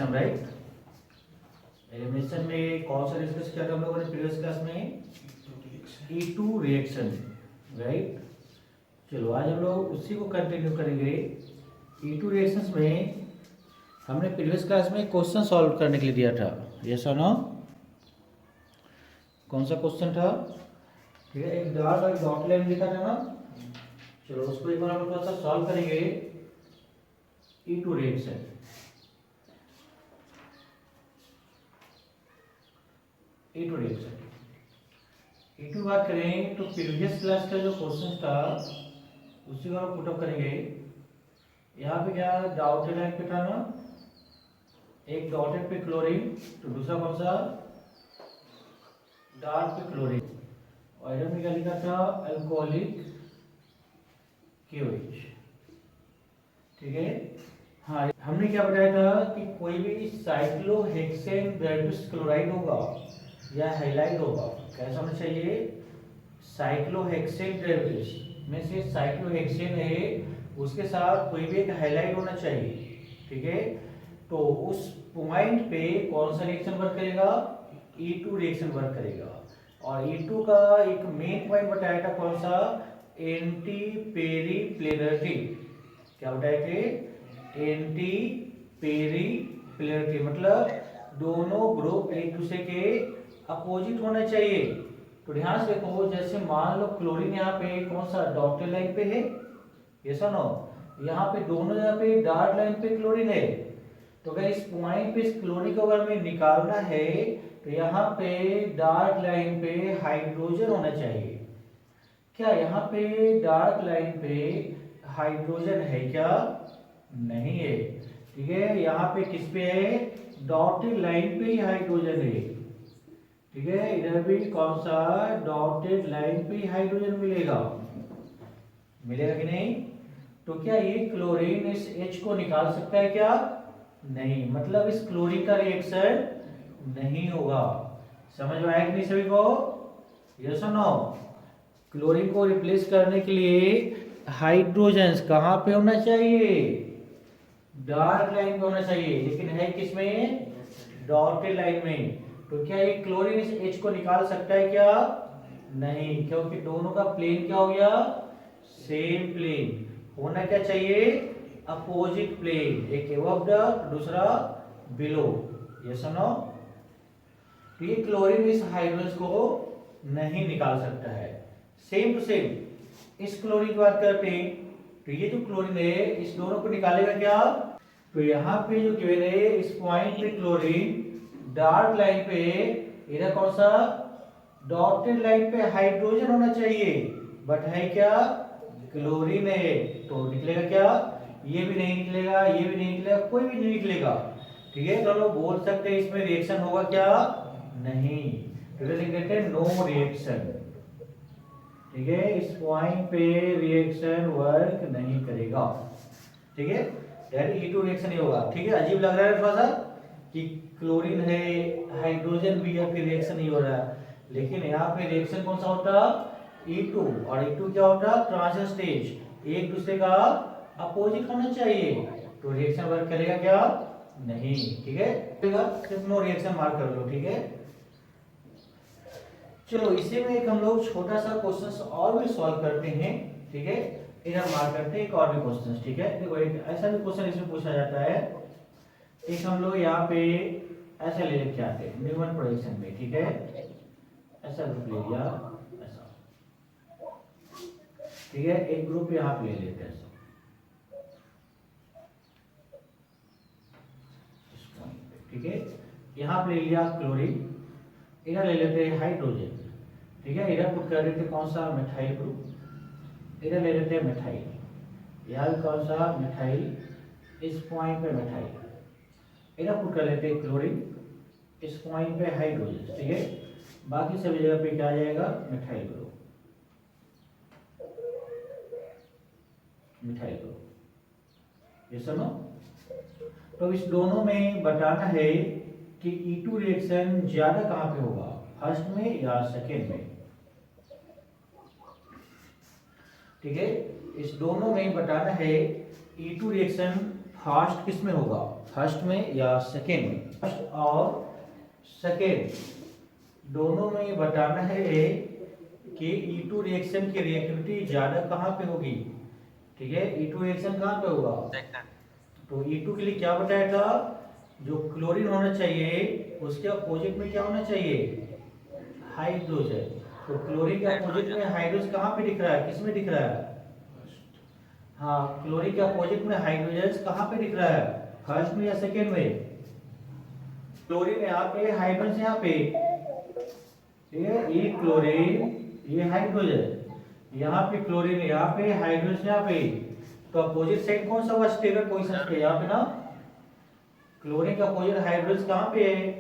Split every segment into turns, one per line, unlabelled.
Reaction, right. Elimination में कौन सा डिस्कस किया था हम लोगों ने प्रीवियस क्लास में? E2 reaction, right. चलो आज हम लोग उसी को कंटिन्यू करेंगे। E2 रिएक्शंस में हमने प्रीवियस क्लास में क्वेश्चन सॉल्व करने के लिए दिया था, यस और नो? कौन सा क्वेश्चन था? ठीक है, एक डॉट और डॉट लाइन लिखा था ना। चलो उसको एक बार हम थोड़ा सा सॉल्व करेंगे। E2 reaction, E2 reaction, E2 बात करें तो प्रीवियस क्लास का जो क्वेश्चन था उसी को हम पुटअप करेंगे। यहाँ पे क्या डॉटेड लाइन पे था ना, एक डॉटेड पे क्लोरीन तो दूसरा कौन सा डॉट पे क्लोरीन, और इधर में क्या लिखा था अल्कोहलिक KOH, ठीक है। हाँ, हमने क्या बताया था कि कोई भी साइक्लोहेक्सेन बेंजोइक क्लोराइड होगा या हैलाइड होगा, कैसा होना चाहिए? साइक्लोहेक्सेन डेरिवेटिव्स में से साइक्लोहेक्सेन है, उसके साथ कोई भी एक हैलाइड होना चाहिए, ठीक है। तो उस पॉइंट पे कौन सा रिएक्शन वर्क करेगा? E2 रिएक्शन वर्क करेगा। और E2 का एक मेन पॉइंट बताया था कौन सा? एंटी पेरिप्लेनरिटी। क्या बताए थे? एंटी पेरिप्लेनरिटी, मतलब दोनों ग्रुप एक दूसरे के अपोजिट होना चाहिए। तो ध्यान से देखो, जैसे मान लो क्लोरीन यहाँ पे कौन सा डॉटेड लाइन पे है, ये सुनो, यहाँ पे दोनों जगह पे डॉट लाइन पे क्लोरीन है। तो अगर इस पॉइंट पे इस क्लोरीन को अगर हमें निकालना है तो यहाँ पे डॉट लाइन पे हाइड्रोजन होना चाहिए। क्या यहाँ पे डॉट लाइन पे हाइड्रोजन है क्या? नहीं है, ठीक है। यहाँ पे किस पे है? डॉटेड लाइन पे ही हाइड्रोजन है, ठीक है। इधर भी कौन सा डॉटेड लाइन पे ही हाइड्रोजन मिलेगा, मिलेगा कि नहीं? तो क्या ये क्लोरीन इस H को निकाल सकता है क्या? नहीं, मतलब इस क्लोरीन का रिएक्शन नहीं होगा। समझ में आया कि नहीं सभी को? यस और नो? क्लोरीन को रिप्लेस करने के लिए हाइड्रोजन कहाँ पे होना चाहिए? डॉट लाइन पे होना चाहिए, लेकिन है किसमें? डॉटेड लाइन में। तो क्या ये क्लोरीन इस H को निकाल सकता है क्या? नहीं, क्योंकि दोनों का प्लेन क्या हो गया? Same plane. होना क्या चाहिए? अपोजिट प्लेन, एक अबव द दूसरा बिलो, यस और नो? तो ये क्लोरीन इस हाइड्रोजन को नहीं निकाल सकता है। सेम टू सेम इस क्लोरीन की बात करते हैं तो ये जो क्लोरीन है इस दोनों को निकालेगा क्या? तो यहाँ पे जो गिवन है इस पॉइंट पे क्लोरीन डॉट लाइन पे, इधर कौन सा डॉटेड लाइन पे हाइड्रोजन होना चाहिए, बट है क्या? क्लोरीन है। तो निकलेगा क्या? ये भी नहीं निकलेगा, ये भी नहीं निकलेगा, कोई भी नहीं निकलेगा, ठीक है। तो हम लोग बोल सकते हैं इसमें रिएक्शन होगा क्या? नहीं। तो लिख देते हैं नो रिएक्शन, ठीक है। इस पॉइंट पे रिएक्शन वर्क नहीं करेगा, ठीक है। यानी E2 रिएक्शन ही होगा, ठीक है। अजीब लग रहा है थोड़ा सा कि क्लोरीन है, हाइड्रोजन भी है, फिर रिएक्शन नहीं हो रहा है, लेकिन यहाँ पे रिएक्शन कौन सा होता? E2। और E2 क्या होता? ट्रांजिशन स्टेज, एक दूसरे का अपोजिट होना चाहिए। तो रिएक्शन वर्क करेगा क्या? नहीं, ठीक है। सिर्फ नो रिएक्शन मार्क कर लो, ठीक है। चलो इसी में एक हम लोग छोटा सा क्वेश्चन और भी सॉल्व करते हैं, ठीक है। इधर मार्क करते हैं एक और भी क्वेश्चन, ठीक है। देखो एक ऐसा भी क्वेश्चन इसमें पूछा जाता है। एक हम लोग यहाँ पे ऐसा ले लेके आते हैं न्यूमन प्रोजेक्शन में, ठीक है। ऐसा ग्रुप ले लिया, ऐसा, ठीक है। एक ग्रुप यहाँ पे ले लेते हैं, ठीक है। यहाँ पे ले लिया क्लोरीन, इधर ले लेते हैं हाइड्रोजन, ठीक है। इधर पुट कर देते कौन सा? मिथाइल ग्रुप, इधर ले लेते हैं मिथाइल, यहाँ भी कौन सा? मिथाइल, इस पॉइंट पे मिथाइल, इधर पुट कर लेते हैं क्लोरीन, इस पॉइंट पे हाइड्रोजन, ठीक है। बाकी सभी जगह पे क्या आ जाएगा? मिथाइल ग्रुप, मिथाइल ग्रुप, ये सुनो। तो इस दोनों में बताना है कि E2 रिएक्शन ज्यादा कहां पे होगा, फर्स्ट में या सेकेंड में, ठीक है। इस दोनों में बताना है E2 रिएक्शन फास्ट किस में होगा, फर्स्ट में या सेकेंड में? फर्स्ट और सेकेंड दोनों में बताना है कि E2 रिएक्शन की रिएक्टिविटी ज़्यादा कहाँ पे होगी, ठीक है। E2 रिएक्शन कहाँ पे होगा, तो E2 के लिए क्या बताया था, जो क्लोरीन होना चाहिए उसके अपोजिट में क्या होना चाहिए, हाइड्रोजन। तो क्लोरीन के अपोजिट में हाइड्रोजन कहाँ पे दिख रहा है, किस में दिख रहा है, हाँ क्लोरीन के अपोजिट में हाइड्रोजन कहाँ पे दिख रहा है, फर्स्ट में या सेकेंड में? क्लोरीन यहाँ पे, हाइड्रोजन यहाँ पे, ये क्लोरीन ये हाइड्रोजन, यहाँ पे क्लोरीन यहाँ पे, हाइड्रोजन यहाँ पे, तो अपोजिट साइड कौन सा हुआ, स्टेबल पोजीशन पे यहाँ पे ना। क्लोरीन का अपोजिट हाइड्रोजन कहाँ पे है,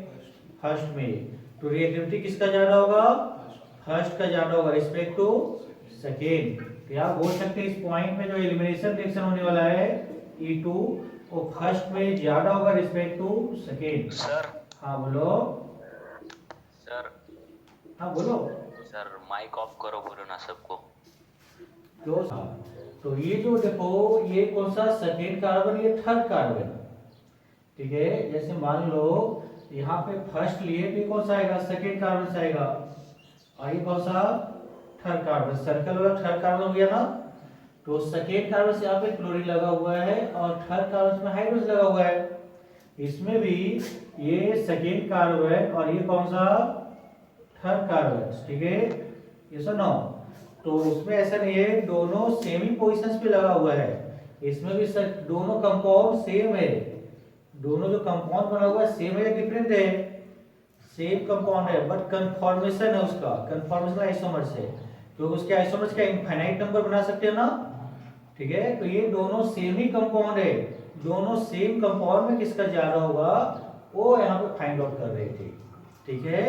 फर्स्ट में, तो रिएक्टिविटी किसका ज्यादा होगा, फर्स्ट का ज्यादा होगा रिस्पेक्ट टू सेकेंड। तो आप बोल सकते हैं इस पॉइंट में जो एलिमिनेशन रिएक्शन होने वाला है E2 वो फर्स्ट में ज्यादा होगा रिस्पेक्ट टू सेकेंड।
सर
हाँ बोलो
सर
हाँ बोलो
सर माइक ऑफ करो बोलो ना सबको।
क्यों, तो ये जो देखो ये कौन सा सेकेंड कार्बन, ये थर्ड कार्बन, ठीक है। जैसे मान लो यहाँ पे फर्स्ट लिए तो कौन सा आएगा, सेकेंड कार्बन से आएगा, और ये कौन सा, थर्ड कार्बन, सर्कल वाला थर्ड कार्बन हो गया ना। तो सेकेंड कार्बन से यहाँ पे क्लोरीन लगा हुआ है और थर्ड कार्बन में हाइड्रोजन लगा हुआ है। इसमें भी ये सेकेंड कार्बन और ये कौन सा, थर्ड कार्बन, ठीक है, ये सुनो। तो उसमें ऐसा नहीं है, दोनों सेम ही पोजीशंस पे लगा हुआ है। इसमें भी दोनों कंपाउंड सेम है, दोनों जो कंपाउंड बना हुआ है सेम है या डिफरेंट है, सेम कंपाउंड है, बट कन्फॉर्मेशन है उसका, कन्फॉर्मेशन आइसोमर्स है, क्योंकि उसके आइसोमर्स का इनफाइनाइट नंबर बना सकते हैं ना, ठीक है। तो ये दोनों सेम ही कंपाउंड है, दोनों सेम कंपाउंड में किसका ज्यादा होगा वो यहाँ पे फाइंड आउट कर रहे थे, ठीक है,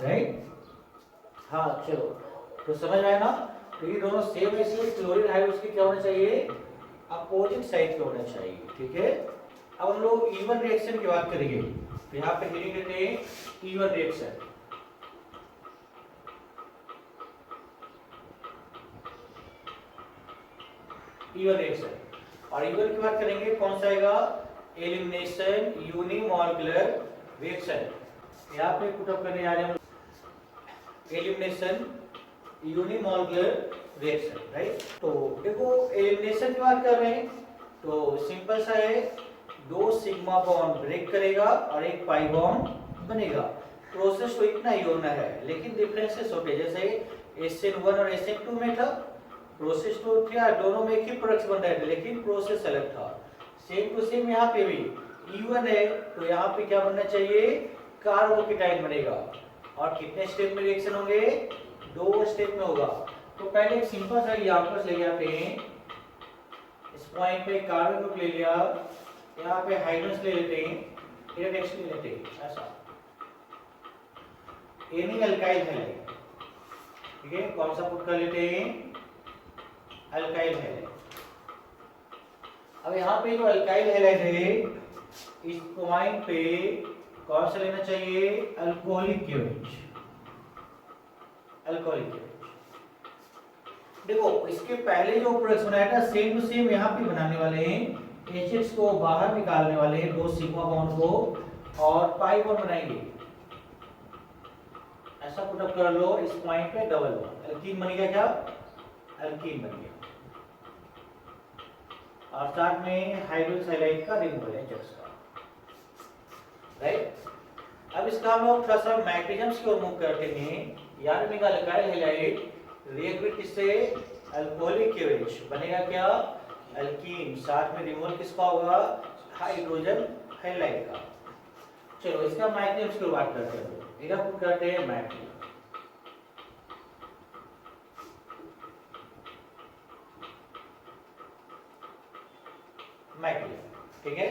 राइट। हाँ चलो, तो समझ आया ना। तो ये दोनों सेम है, इसलिए क्लोरीन हाइड्रोजन की क्या होना चाहिए, अपोजिट साइड पे होना चाहिए, ठीक है। अब हम लोग E1 रिएक्शन की बात करेंगे, तो यहाँ पे हेडिंग देते हैं E1 रिएक्शन। E1 रिएक्शन, और E1 की बात करेंगे कौन सा आएगा, एलिमिनेशन यूनिमॉलिक्यूलर रिएक्शन। यहाँ पे पुटअप करने जा रहे हैं हम एलिमिनेशन यूनिमॉलिक्यूलर रिएक्शन, राइट। तो देखो एलिमिनेशन की बात कर रहे हैं तो सिंपल सा है, दो सिग्मा बॉन्ड ब्रेक करेगा और एक पाई बॉन्ड बनेगा। प्रोसेस तो इतना ही होना है, लेकिन डिफरेंसेस होते हैं, जैसे SN1 और SN2 में था प्रोसेस तो क्या दोनों में एक ही प्रोडक्ट बन रहे थे, लेकिन प्रोसेस अलग था। सेम टू सेम यहाँ पे भी E1 है तो यहाँ पे क्या बनना चाहिए, कार्बोकेटाइन बनेगा। और कितने स्टेप में रिएक्शन होंगे, 2 स्टेप में होगा। तो पहले एक सिंपल सा एग्जांपल ले जाते हैं, इस पॉइंट पे कार्बन ग्रुप ले लिया, यहाँ पे हाइड्रोजन ले लेते हैं, इधर नेक्स्ट ले लेते हैं, ऐसा एनी अल्काइल हैलाइड, ठीक है। कौन सा पुट कर लेते हैं, अल्काइल हैलाइड। अब यहाँ पे जो अल्काइल हैलाइड है इस पॉइंट पे कौन सा लेना चाहिए, अल्कोहलिक KOH, अल्कोहलिक KOH। देखो इसके पहले जो प्रोडक्ट बनाया था सेम टू सेम यहाँ पे बनाने वाले हैं, HX को बाहर निकालने वाले हैं, 2 सिग्मा बॉन्ड को और पाई बॉन्ड बनाएंगे, ऐसा पुटअप कर लो। इस पॉइंट पे डबल बॉन्ड, एल्कीन बन गया, क्या एल्कीन बन गया, और साथ में हाइड्रोजन हैलाइड का रिमूवल है HX का, राइट। अब इसका हम लोग थोड़ा सा मैग्नीशियम की ओर मूव करते हैं। यार में अल्काइल हैलाइड रिएक्ट विद किससे, अल्कोहलिक KOH बनेगा क्या, एल्कीन, साथ में रिमूवल किसका होगा, हाइड्रोजन हैलाइड का। चलो इसका मैग्नीशियम की बात करते हैं, इधर पुट करते हैं मैग्नीशियम, ठीक है।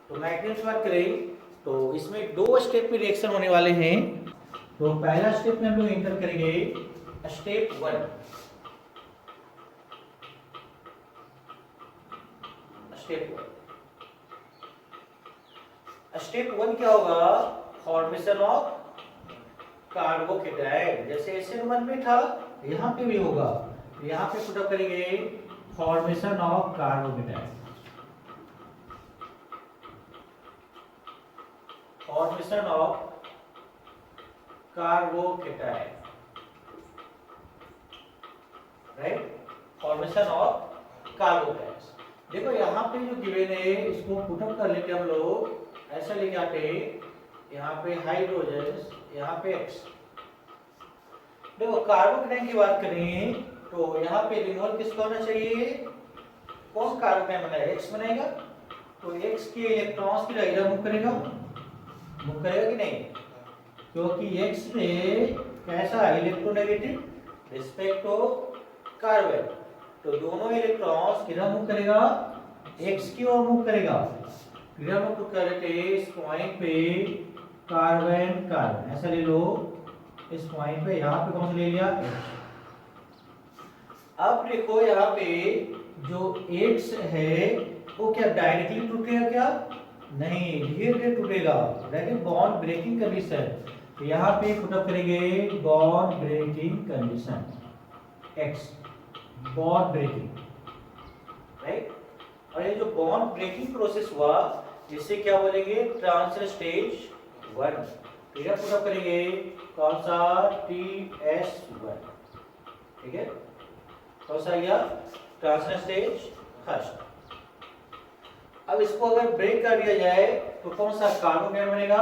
तो मैग्नीशियम की बात करें तो इसमें 2 स्टेप में रिएक्शन होने वाले हैं। तो पहला स्टेप में हम लोग एंटर करेंगे स्टेप 1, स्टेप 1 क्या होगा, फॉर्मेशन ऑफ कार्बोकेटाइन, जैसे SN1 में था यहाँ पे भी होगा, यहाँ पे पुटअप करेंगे formation of carbocation, formation of carbocation, right, formation of carbocations. देखो यहाँ पे जो गिवन है इसको पुटअप कर लेते हम लोग, ऐसा लेके आते यहाँ पे हाइड्रोजन, यहाँ पे X। देखो कार्बोकेटाइन की बात करें तो यहाँ पे रिमूवल किसका होना चाहिए, कौन कार्बोकेटाइन बनाएगा, X बनाएगा, तो X के इलेक्ट्रॉन्स की इधर मूव करेगा कि नहीं, क्योंकि X में कैसा इलेक्ट्रोनेगेटिव रिस्पेक्ट टू कार्बन, तो दोनों इलेक्ट्रॉन्स किधर मूव करेगा, X की ओर मूव करेगा। किधर मूव करके इस पॉइंट पे कार्बन कार्बन ऐसा ले लो, इस पॉइंट पे यहाँ पे कौन सा ले लिया H। अब देखो यहाँ पे जो X है वो क्या डायरेक्टली टूटेगा, क्या नहीं, धीरे धीरे टूटेगा, दैट बॉन्ड ब्रेकिंग कंडीशन। तो यहाँ पे पुटअप करेंगे bond breaking condition X, bond breaking, right. और ये जो बॉन्ड ब्रेकिंग प्रोसेस हुआ जिससे क्या बोलेंगे, ट्रांजिशन स्टेज 1। तो यह पुटअप करेंगे कौन सा, TS1, ठीक है, कौन सा गया, ट्रांजिशन स्टेज 1। अब इसको अगर ब्रेक कर दिया जाए तो कौन सा कार्बोकेटाइन बनेगा,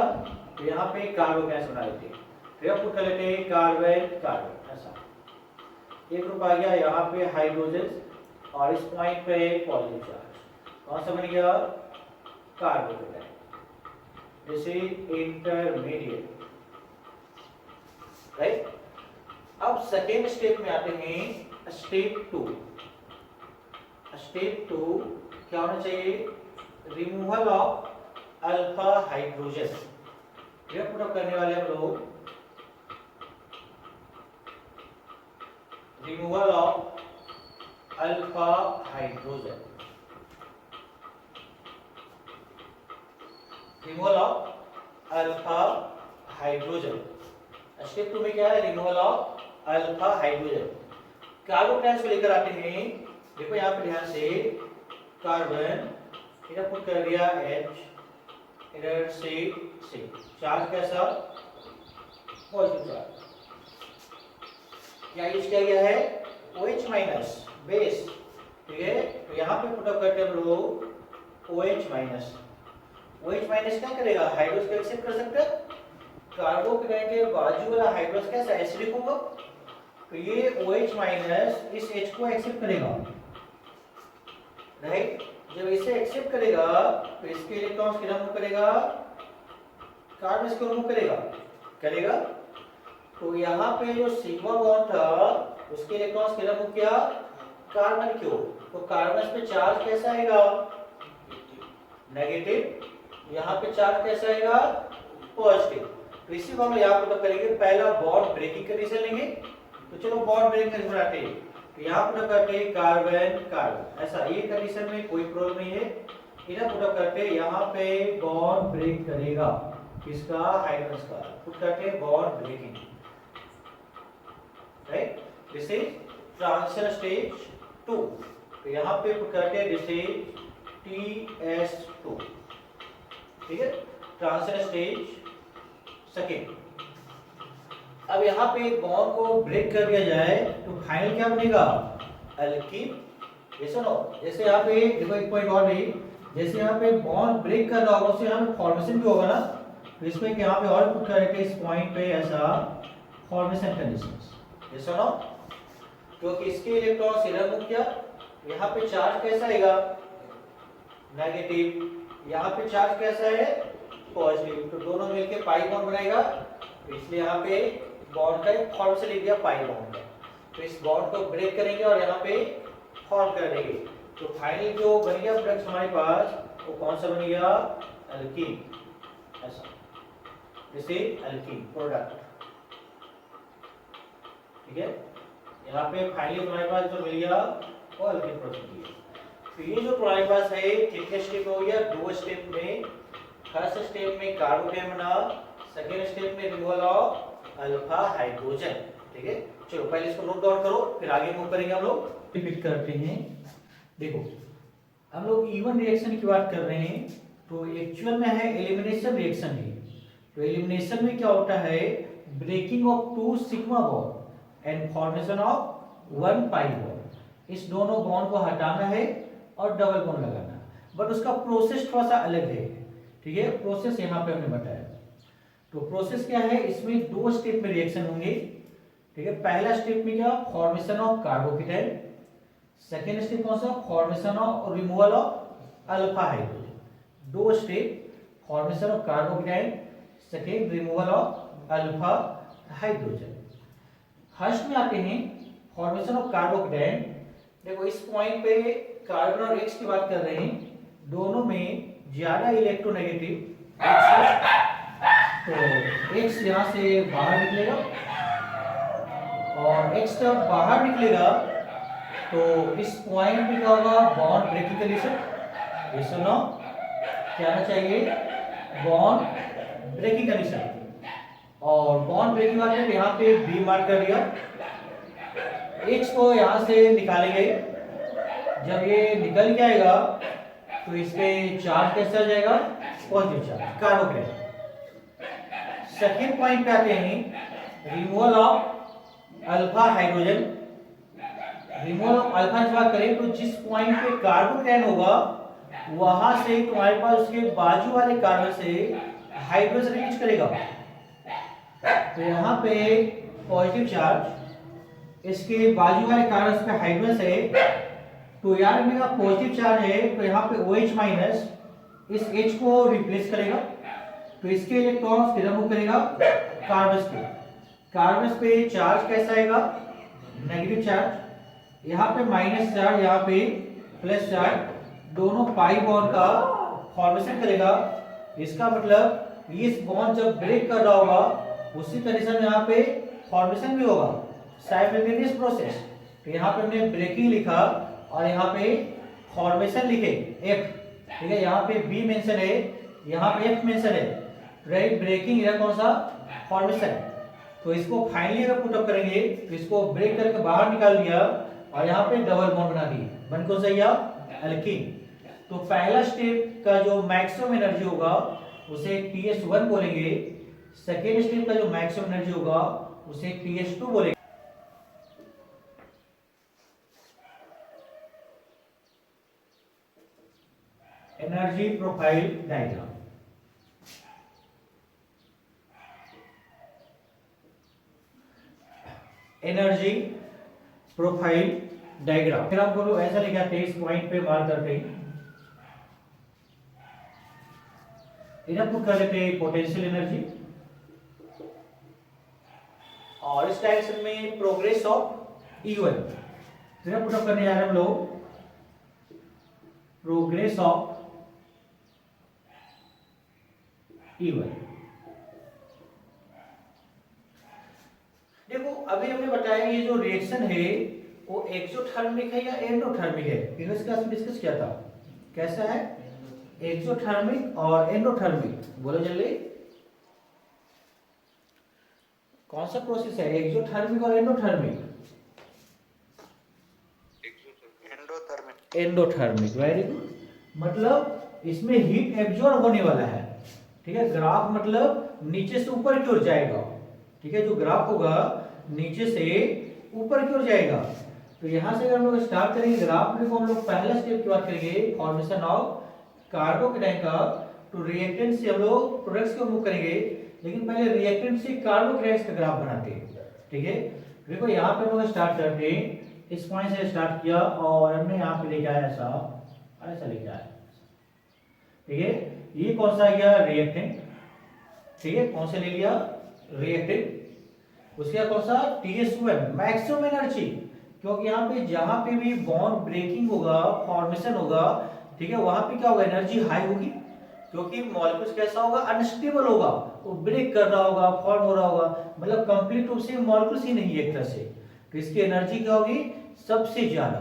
तो यहाँ पे कार्बोकेटाइन बना लेते हैं, फिर पुट कर लेते हैं कार्बन कार्बन, ऐसा एक ग्रुप आ गया, यहाँ पे हाइड्रोजन और इस पॉइंट पे पॉजिटिव चार्ज, कौन सा बन गया, carbocation. This is intermediate, right. अब सेकेंड स्टेप में आते हैं, स्टेप 2। स्टेप 2 क्या होना चाहिए, रिमूवल ऑफ अल्फा हाइड्रोजन। यह पुटअप करने वाले हम लोग, removal of alpha hydrogen, removal of alpha hydrogen. Step 2 में क्या है, रिमूवल ऑफ अल्फा हाइड्रोजन। कार्बोकेटाइन्स को लेकर आते हैं, देखो यहाँ पे ध्यान से, कार्बन इधर पुट कर दिया H, इधर से चार्ज कैसा, पॉजिटिव चार्ज, क्या यूज किया गया है, OH माइनस बेस, ठीक है। तो यहाँ पे पुटअप करते हैं हम लोग OH माइनस। OH माइनस क्या करेगा, हाइड्रोस को एक्सेप्ट कर सकता है, कार्बोकेटाइन के बाजू वाला हाइड्रोस कैसा एसिडिक होगा, तो ये OH माइनस इस H को एक्सेप्ट करेगा, राइट। जब इसे एक्सेप्ट करेगा तो इसके इलेक्ट्रॉन्स किधर मूव करेगा, कार्बन इसको मूव करेगा। तो यहाँ पे जो सिग्मा बॉन्ड था उसके इलेक्ट्रॉन्स किधर मूव किया, कार्बन की ओर, तो कार्बन पे चार्ज कैसा आएगा, नेगेटिव, यहाँ पे चार्ज कैसा आएगा, पॉजिटिव। तो इसी को हम यहाँ पर करेंगे, पहला बॉन्ड ब्रेकिंग कंडीशन लेंगे, तो चलो बॉन्ड ब्रेकिंग कंडीशन बनाते हैं। तो यहाँ पुटअप करते हैं कार्बन कार्बन, ऐसा ये कंडीशन में कोई प्रॉब्लम नहीं है। इधर पुटअप करते हैं, यहाँ पे बॉन्ड ब्रेक करेगा, किसका, हाइड्रोजन का, पुट करते हैं bond breaking, right. This is transition stage 2। तो यहाँ पे पुट करते हैं दिस इज TS2, ठीक है, ट्रांजिशन स्टेज सेकेंड। अब यहाँ पे बॉन्ड को ब्रेक कर दिया जाए तो फाइनल क्या बनेगा, एल्कीन। ये सुनो, जैसे यहाँ पे देखो एक पॉइंट और भी, जैसे यहाँ पे बॉन्ड ब्रेक कर रहा होगा उससे यहाँ पे फॉर्मेशन भी होगा ना, तो इसमें यहाँ पे और पुट करके इस पॉइंट पे ऐसा फॉर्मेशन कंडीशंस, ये सुनो, क्योंकि इसके इलेक्ट्रॉन इधर मूव किया, यहाँ पे चार्ज कैसा आएगा, नेगेटिव, यहाँ पे चार्ज कैसा है, पॉजिटिव, तो दोनों मिलके पाई बॉन्ड बनाएगा, तो इसलिए यहाँ पे बॉन्ड का एक फॉर्म से ले दिया पाई बॉन्ड। तो इस बॉन्ड को ब्रेक करेंगे और यहाँ पे फॉर्म कर देंगे, तो फाइनल जो बन गया प्रोडक्ट हमारे पास वो कौन सा बन गया, एल्कीन, ऐसा, दिस इज एल्कीन प्रोडक्ट, ठीक है। यहाँ पे फाइनली हमारे पास जो मिल गया वो एल्कीन प्रोडक्ट। तो ये जो हमारे पास है कितने स्टेप हो गया, 2 स्टेप में। फर्स्ट स्टेप में कार्बोकेटाइन बना, सेकेंड स्टेप में रिमूवल ऑफ अल्फा हाइड्रोजन, ठीक है। चलो पहले इसको नोट डाउन करो, फिर आगे मूव करेंगे हम लोग। रिपीट करते हैं, देखो हम लोग इवन रिएक्शन की बात कर रहे हैं, तो एक्चुअल में है एलिमिनेशन रिएक्शन है, तो एलिमिनेशन में क्या होता है, breaking of 2 sigma bond and formation of 1 pi bond. इस दोनों बॉन्ड को हटाना है और डबल बॉन्ड लगाना है, बट उसका प्रोसेस थोड़ा सा अलग है। ठीक है, प्रोसेस यहाँ पे हमने बताया। तो प्रोसेस क्या है, इसमें 2 स्टेप में रिएक्शन होंगे। ठीक है, पहला स्टेप में क्या, formation of carbocation. Second step कौन सा, formation of removal of alpha hydrogen. 2 step, formation of carbocation, second removal of alpha hydrogen. First में आते हैं फॉर्मेशन ऑफ कार्बोकेटाइन। देखो इस पॉइंट पे कार्बन और X की बात कर रहे हैं, दोनों में ज्यादा इलेक्ट्रोनेगेटिव X है, तो X यहाँ से बाहर निकलेगा और X जब बाहर निकलेगा तो इस पॉइंट पे क्या होगा, बॉन्ड ब्रेकिंग कंडीशन। ये सुनो क्या आना चाहिए, बॉन्ड ब्रेकिंग कंडीशन। और बॉन्ड ब्रेकिंग वाले पे यहाँ पे B मार्क कर दिया, X को यहाँ से निकालेंगे। जब ये निकल के आएगा तो इस पे चार्ज कैसा आ जाएगा, positive charge, carbocation. Second point पे आते हैं removal of alpha hydrogen. Removal of alpha की बात करें तो जिस पॉइंट पे कार्बोकेटाइन होगा वहां से तुम्हारे पास उसके बाजू वाले कार्बन से हाइड्रोजन रिलीज करेगा। तो यहाँ पे पॉजिटिव चार्ज, इसके बाजू वाले कार्बन पे हाइड्रोजन है, तो यार मेरा पॉजिटिव चार्ज है तो यहाँ पे OH माइनस इस H को रिप्लेस करेगा, तो इसके इलेक्ट्रॉन्स किधर मूव करेगा, कार्बन पे। कार्बन पे चार्ज कैसा आएगा, नेगेटिव चार्ज, यहाँ पे माइनस चार्ज, यहाँ पे प्लस चार्ज, दोनों पाई बॉन्ड का फॉर्मेशन करेगा। इसका मतलब इस बॉन्ड जब ब्रेक कर रहा होगा उसी कंडीशन में यहाँ पे फॉर्मेशन भी होगा, साइमल्टेनियस प्रोसेस। तो यहाँ पे हमने ब्रेकिंग लिखा और यहाँ पे फॉर्मेशन लिखे F। ठीक है, यहाँ पे B मेंशन है, यहाँ पे F मेंशन है, राइट। ब्रेकिंग है कौन सा, फॉर्मेशन। तो इसको फाइनली अगर पुट अप करेंगे तो इसको ब्रेक करके बाहर निकाल दिया और यहाँ पे डबल बॉन्ड बना दिए, बन कौन सा गया, एल्कीन। तो पहला स्टेप का जो मैक्सिमम एनर्जी होगा उसे TS1 बोलेंगे, सेकेंड स्टेप का जो मैक्सिमम एनर्जी होगा उसे TS2 बोलेंगे। Energy profile diagram. Energy profile diagram फिर आप बोलो ऐसा लिखा थे, इस पॉइंट पे मार्क करते हैं, इधर पुट कर लेते हैं पोटेंशियल एनर्जी, और इस डायरेक्शन में प्रोग्रेस ऑफ E1। इधर पुट अप करने जा रहे हैं हम लोग प्रोग्रेस ऑफ E1। देखो अभी हमने बताया ये जो रिएक्शन है वो एक्सोथर्मिक है या एंडोथर्मिक है, प्रीवियस क्लास में डिस्कस किया था। कैसा है, एक्सोथर्मिक और एंडोथर्मिक, बोलो जल्दी कौन सा प्रोसेस है, एक्सोथर्मिक और एंडोथर्मिक? Endothermic, very good. मतलब इसमें हीट एब्जॉर्ब होने वाला है। ठीक है, ग्राफ मतलब नीचे से ऊपर की ओर जाएगा। ठीक है, जो ग्राफ होगा नीचे से ऊपर की ओर जाएगा। तो यहां से अगर हम लोग स्टार्ट करेंगे ग्राफ में, तो हम लोग पहला स्टेप की बात करेंगे फॉर्मेशन ऑफ कार्बोकेटाइन का। तो रिएक्टेंट से हम लोग प्रोडक्ट्स को मूव करेंगे, लेकिन पहले रिएक्टेंट से कार्बोकेटाइन का ग्राफ बनाते हैं। ठीक है, देखो यहाँ पे हम लोग स्टार्ट करते हैं, इस पॉइंट से स्टार्ट किया और हमने यहाँ पे लेके आया ऐसा, ऐसा लेके आया। ठीक है, ये कौन सा आ गया, रिएक्टेंट। ठीक है, कौन सा ले लिया, रिएक्टेंट। उसके कौन सा, TS1 मैक्सिमम एनर्जी, क्योंकि यहाँ पे जहां पे भी बॉन्ड ब्रेकिंग होगा, फॉर्मेशन होगा, ठीक है, वहां पे क्या होगा, एनर्जी हाई होगी, क्योंकि मॉलिक्यूल्स कैसा होगा, अनस्टेबल होगा, वो ब्रेक कर रहा होगा, फॉर्म हो रहा होगा, मतलब कंप्लीट रूप से मॉलिक्यूल्स ही नहीं है एक तरह से। तो इसकी एनर्जी क्या होगी, सबसे ज्यादा।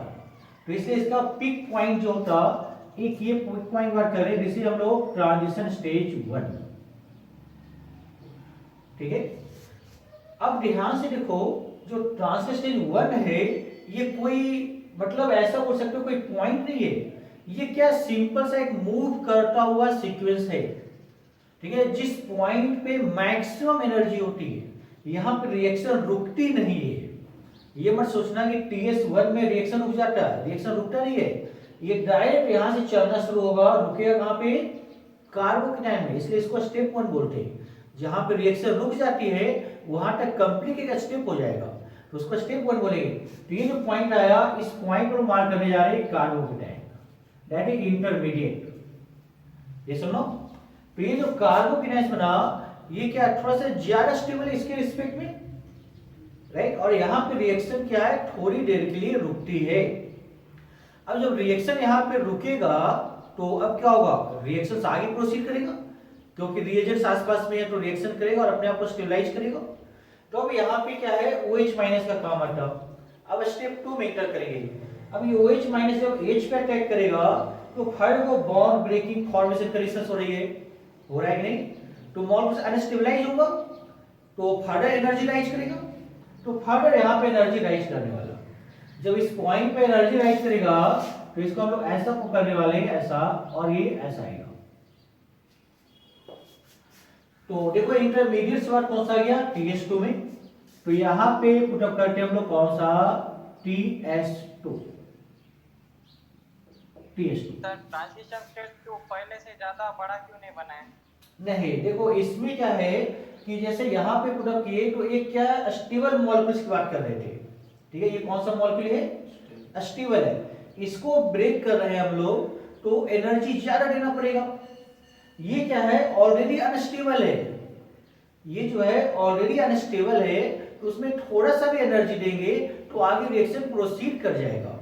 तो इसलिए इसका पीक पॉइंट जो होता, एक ये पीक पॉइंट बात कर रहे हैं, जिसे हम लोग ट्रांजिशन स्टेज 1। ठीक है, अब ध्यान से देखो, जो ट्रांजिशन स्टेज 1 है ये कोई मतलब ऐसा बोल सकते हो कोई पॉइंट नहीं है, ये क्या सिंपल सा एक मूव करता हुआ सीक्वेंस है। ठीक है, जिस पॉइंट पे मैक्सिमम एनर्जी होती है यहाँ पे रिएक्शन रुकती नहीं है। ये मत सोचना कि TS1 में रिएक्शन रुक जाता है, रिएक्शन रुकता नहीं है, ये डायरेक्ट यहाँ से चलना शुरू होगा, रुकेगा कहाँ पे, कार्बोकेटाइन में, इसलिए इसको स्टेप 1 बोलते हैं। जहां पे रिएक्शन रुक जाती है वहां तक कंप्लीट स्टेप हो जाएगा, तो उसको स्टेप 1 बोलेंगे। तो ये जो पॉइंट आया, इस पॉइंट को मार्क करने जा रहे हैं कार्बोकेटाइन, दैट इज इंटरमीडिएट। ये सुनो, तो ये जो कार्बोकेटाइन बना, ये क्या थोड़ा सा ज्यादा स्टेबल है इसके रिस्पेक्ट में, राइट, और यहाँ पे रिएक्शन क्या है, थोड़ी देर के लिए रुकती है। अब जब रिएक्शन यहाँ पे रुकेगा तो अब क्या होगा, रिएक्शन आगे प्रोसीड करेगा, क्योंकि रिएजेंट्स आसपास में है तो रिएक्शन करेगा और अपने आप को स्टेबलाइज करेगा। तो अब यहाँ पे क्या है, OH माइनस का काम आता है। अब स्टेप 2 में एंटर करेंगे। अब ये OH माइनस जब H पे अटैक करेगा तो फिर वो बॉन्ड ब्रेकिंग फॉर्मेशन कंडीशंस हो रही है, हो रहा है कि नहीं, तो मॉलिक्यूल अनस्टेबलाइज होगा, तो फर्दर एनर्जी राइज करेगा, तो फर्दर यहाँ पे एनर्जी राइज करने वाला। जब इस पॉइंट पे एनर्जी राइज करेगा तो इसको हम लोग ऐसा करने वाले हैं, ऐसा, और ये ऐसा आएगा। तो देखो इंटरमीडिएट स्वाद कौन सा आ गया, TS2 में, तो यहां पे पुटअप करते हैं हम लोग कौन सा, TS2।
सर ट्रांजिशन स्टेट क्यों पहले से ज्यादा बड़ा क्यों नहीं बना है?
नहीं, देखो इसमें क्या है कि जैसे यहाँ पे पुटअप किए तो एक क्या स्टेबल मॉलिक्यूल्स की बात कर रहे थे, ठीक है, ये कौन सा मॉलिक्यूल है, स्टेबल है, इसको ब्रेक कर रहे हैं हम लोग, तो एनर्जी ज्यादा देना पड़ेगा। ये क्या है, ऑलरेडी अनस्टेबल है, ये जो है ऑलरेडी अनस्टेबल है, तो उसमें थोड़ा सा भी एनर्जी देंगे तो आगे रिएक्शन प्रोसीड कर जाएगा।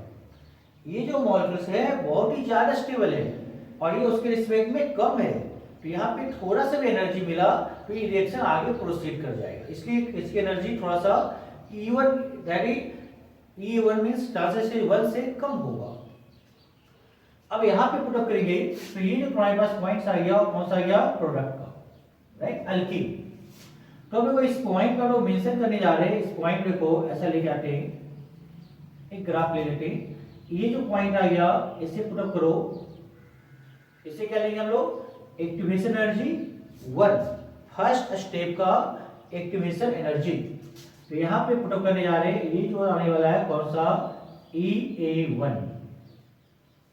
ये जो मॉलिक्यूल्स है बहुत ही ज्यादा स्टेबल है और ये उसके रिस्पेक्ट में कम है, तो यहाँ पे थोड़ा सा भी एनर्जी मिला तो ये रिएक्शन आगे प्रोसीड कर जाएगा, इसलिए इसकी एनर्जी थोड़ा सा E1 that is E1 means transition 1 से कम होगा। अब यहाँ पे पुटअप करेंगे तो ये जो हमारे पास पॉइंट्स आ गया, और कौन सा आ गया, प्रोडक्ट का, राइट, अल्कीन। तो अब इस पॉइंट का लोग मेंशन करने जा रहे हैं, इस पॉइंट को ऐसा लेके आते हैं, एक ग्राफ ले लेते हैं, ये जो पॉइंट आ गया इसे पुटअप करो, इसे क्या लेंगे हम लोग, एक्टिवेशन एनर्जी 1, फर्स्ट स्टेप का एक्टिवेशन एनर्जी। तो यहाँ पे पुटअप करने जा रहे हैं, ये जो आने वाला है कौन सा, EA1,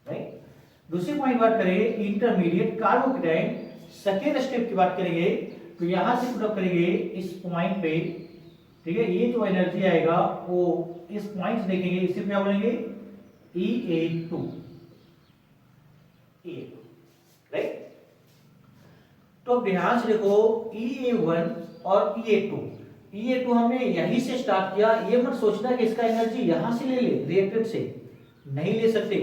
राइट। दूसरी पॉइंट बात करेंगे इंटरमीडिएट कार्बोकेटाइन, सेकेंड स्टेप की बात करेंगे, तो यहां से पुटअप करेंगे इस पॉइंट पे, ठीक है, ये जो एनर्जी आएगा वो इस पॉइंट से देखेंगे, इसे क्या बोलेंगे, EA2, राइट। तो ध्यान से देखो, EA1 और EA2 हमने यहीं से स्टार्ट किया, ये मत सोचना कि इसका एनर्जी यहां से ले ले, रिएक्टेंट से नहीं ले सकते,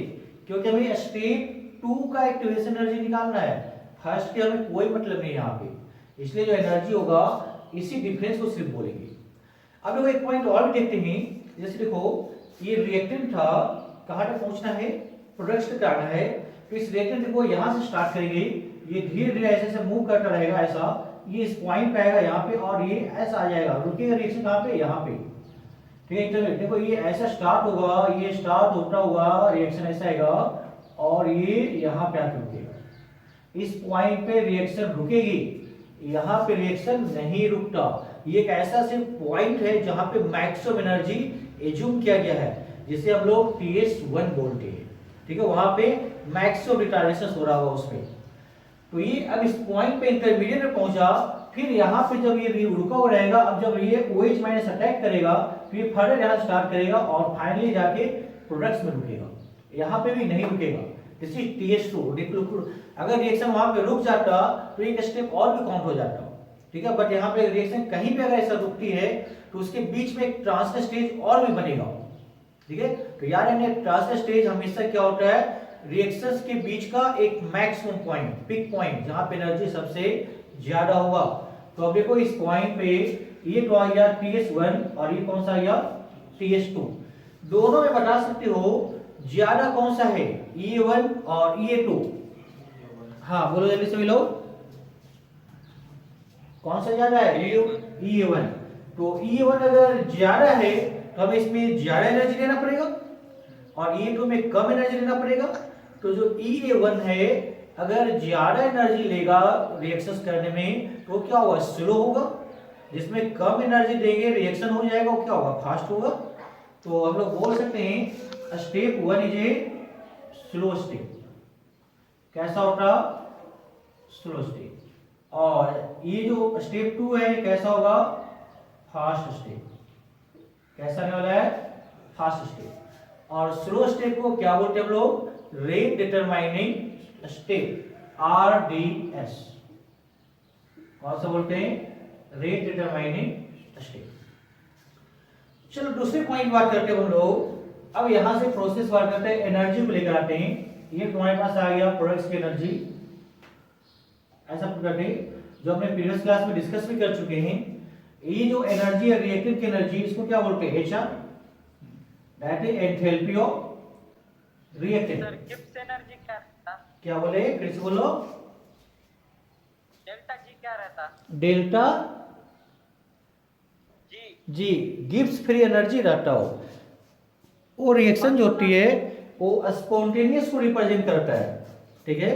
क्योंकि हमें स्टेप 2 का एक्टिवेशन एनर्जी निकालना है, फर्स्ट के हमें कोई मतलब नहीं यहाँ पे, इसलिए जो एनर्जी होगा इसी डिफरेंस को सिर्फ बोलेंगे। अब देखो एक पॉइंट और भी देखते हैं, जैसे देखो ये रिएक्टेंट था, कहाँ तक पहुंचना है, प्रोडक्ट्स तक आना है, तो इस रिएक्टेंट को यहाँ से स्टार्ट करेंगे, ये धीरे धीरे ऐसे से मूव करता रहेगा, ऐसा ये इस पॉइंट पे आएगा यहाँ पे, और ये ऐसा आ जाएगा, रुकेगा रिएक्शन कहाँ पे, यहाँ पे, ठीक है। इंटरमीडिएट देखो ये ऐसा स्टार्ट होगा, ये स्टार्ट होता हुआ रिएक्शन ऐसा आएगा और ये यहाँ पे आके रुकेगा, इस पॉइंट पे रिएक्शन रुकेगी, यहाँ पे रिएक्शन नहीं रुकता। ये एक ऐसा सिर्फ पॉइंट है जहां पे मैक्सिमम एनर्जी एज्यूम किया गया है, जिसे हम लोग TS1 बोलते हैं, ठीक है, वहां पे मैक्सिमम रिटार्डेशन हो रहा होगा उसमें। तो ये अब इस पॉइंट पे इंटरमीडिएट में पहुंचा, फिर यहाँ पे जब ये रुका हुआ रहेगा, अब जब ये OH माइनस अटैक करेगा तो ये फर्दर यहाँ स्टार्ट करेगा और फाइनली जाके प्रोडक्ट्स में रुकेगा, यहाँ पे भी नहीं रुकेगा, जैसे TS2। अगर रिएक्शन वहां पे रुक जाता तो एक स्टेप और भी काउंट हो जाता, ठीक है, बट यहाँ पे रिएक्शन कहीं पे अगर ऐसा रुकती है तो उसके बीच में एक ट्रांसफर स्टेज और भी बनेगा, ठीक है। तो याद रखना ट्रांसफर स्टेज हमेशा क्या होता है, रिएक्शंस के बीच का एक मैक्सिमम पॉइंट, पिक पॉइंट, जहां पे एनर्जी सबसे ज्यादा होगा। तो अब देखो इस पॉइंट पे ये तो आ गया TS1 और ये कौन सा आ गया, TS2। दोनों में बता सकते हो ज्यादा कौन सा है, EA1 और EA2। हाँ बोलो जल्दी से मिलो, कौन सा ज्यादा है, EA1। तो EA1 अगर ज्यादा है तो हमें इसमें ज्यादा एनर्जी देना पड़ेगा और EA2 में कम एनर्जी देना पड़ेगा। तो जो EA1 है अगर ज्यादा एनर्जी लेगा रिएक्शन करने में तो क्या होगा, स्लो होगा। जिसमें कम एनर्जी देंगे रिएक्शन हो जाएगा, वो क्या होगा, फास्ट होगा। तो हम लोग बोल सकते हैं step 1 is a slow step. कैसा होगा, स्लो स्टेप। और ये जो स्टेप 2 है कैसा होगा, फास्ट स्टेप। कैसा होने वाला है, फास्ट स्टेप। और स्लो स्टेप को क्या बोलते हैं हम लोग, रेट डिटरमाइनिंग स्टेप, RDS। कौन सा बोलते हैं, रेट डिटरमाइनिंग स्टेप। चलो दूसरे पॉइंट बात करते हैं हम लोग। अब यहां से प्रोसेस बात करते हैं, एनर्जी को लेकर आते हैं। ये तुम्हारे पास आ गया प्रोडक्ट्स की एनर्जी, ऐसा करते हैं जो हमने प्रीवियस क्लास में डिस्कस भी कर चुके हैं। ये जो एनर्जी है रिएक्टेंट की एनर्जी, इसको क्या बोलते हैं, HR, that is enthalpy of reactant.
Sir Gibbs energy क्या रहता,
क्या बोले, फिर से बोलो,
डेल्टा जी क्या रहता,
डेल्टा
जी
जी गिब्स फ्री एनर्जी रहता हो। वो रिएक्शन जो होती है वो स्पॉन्टेनियस को रिप्रेजेंट करता है, ठीक है।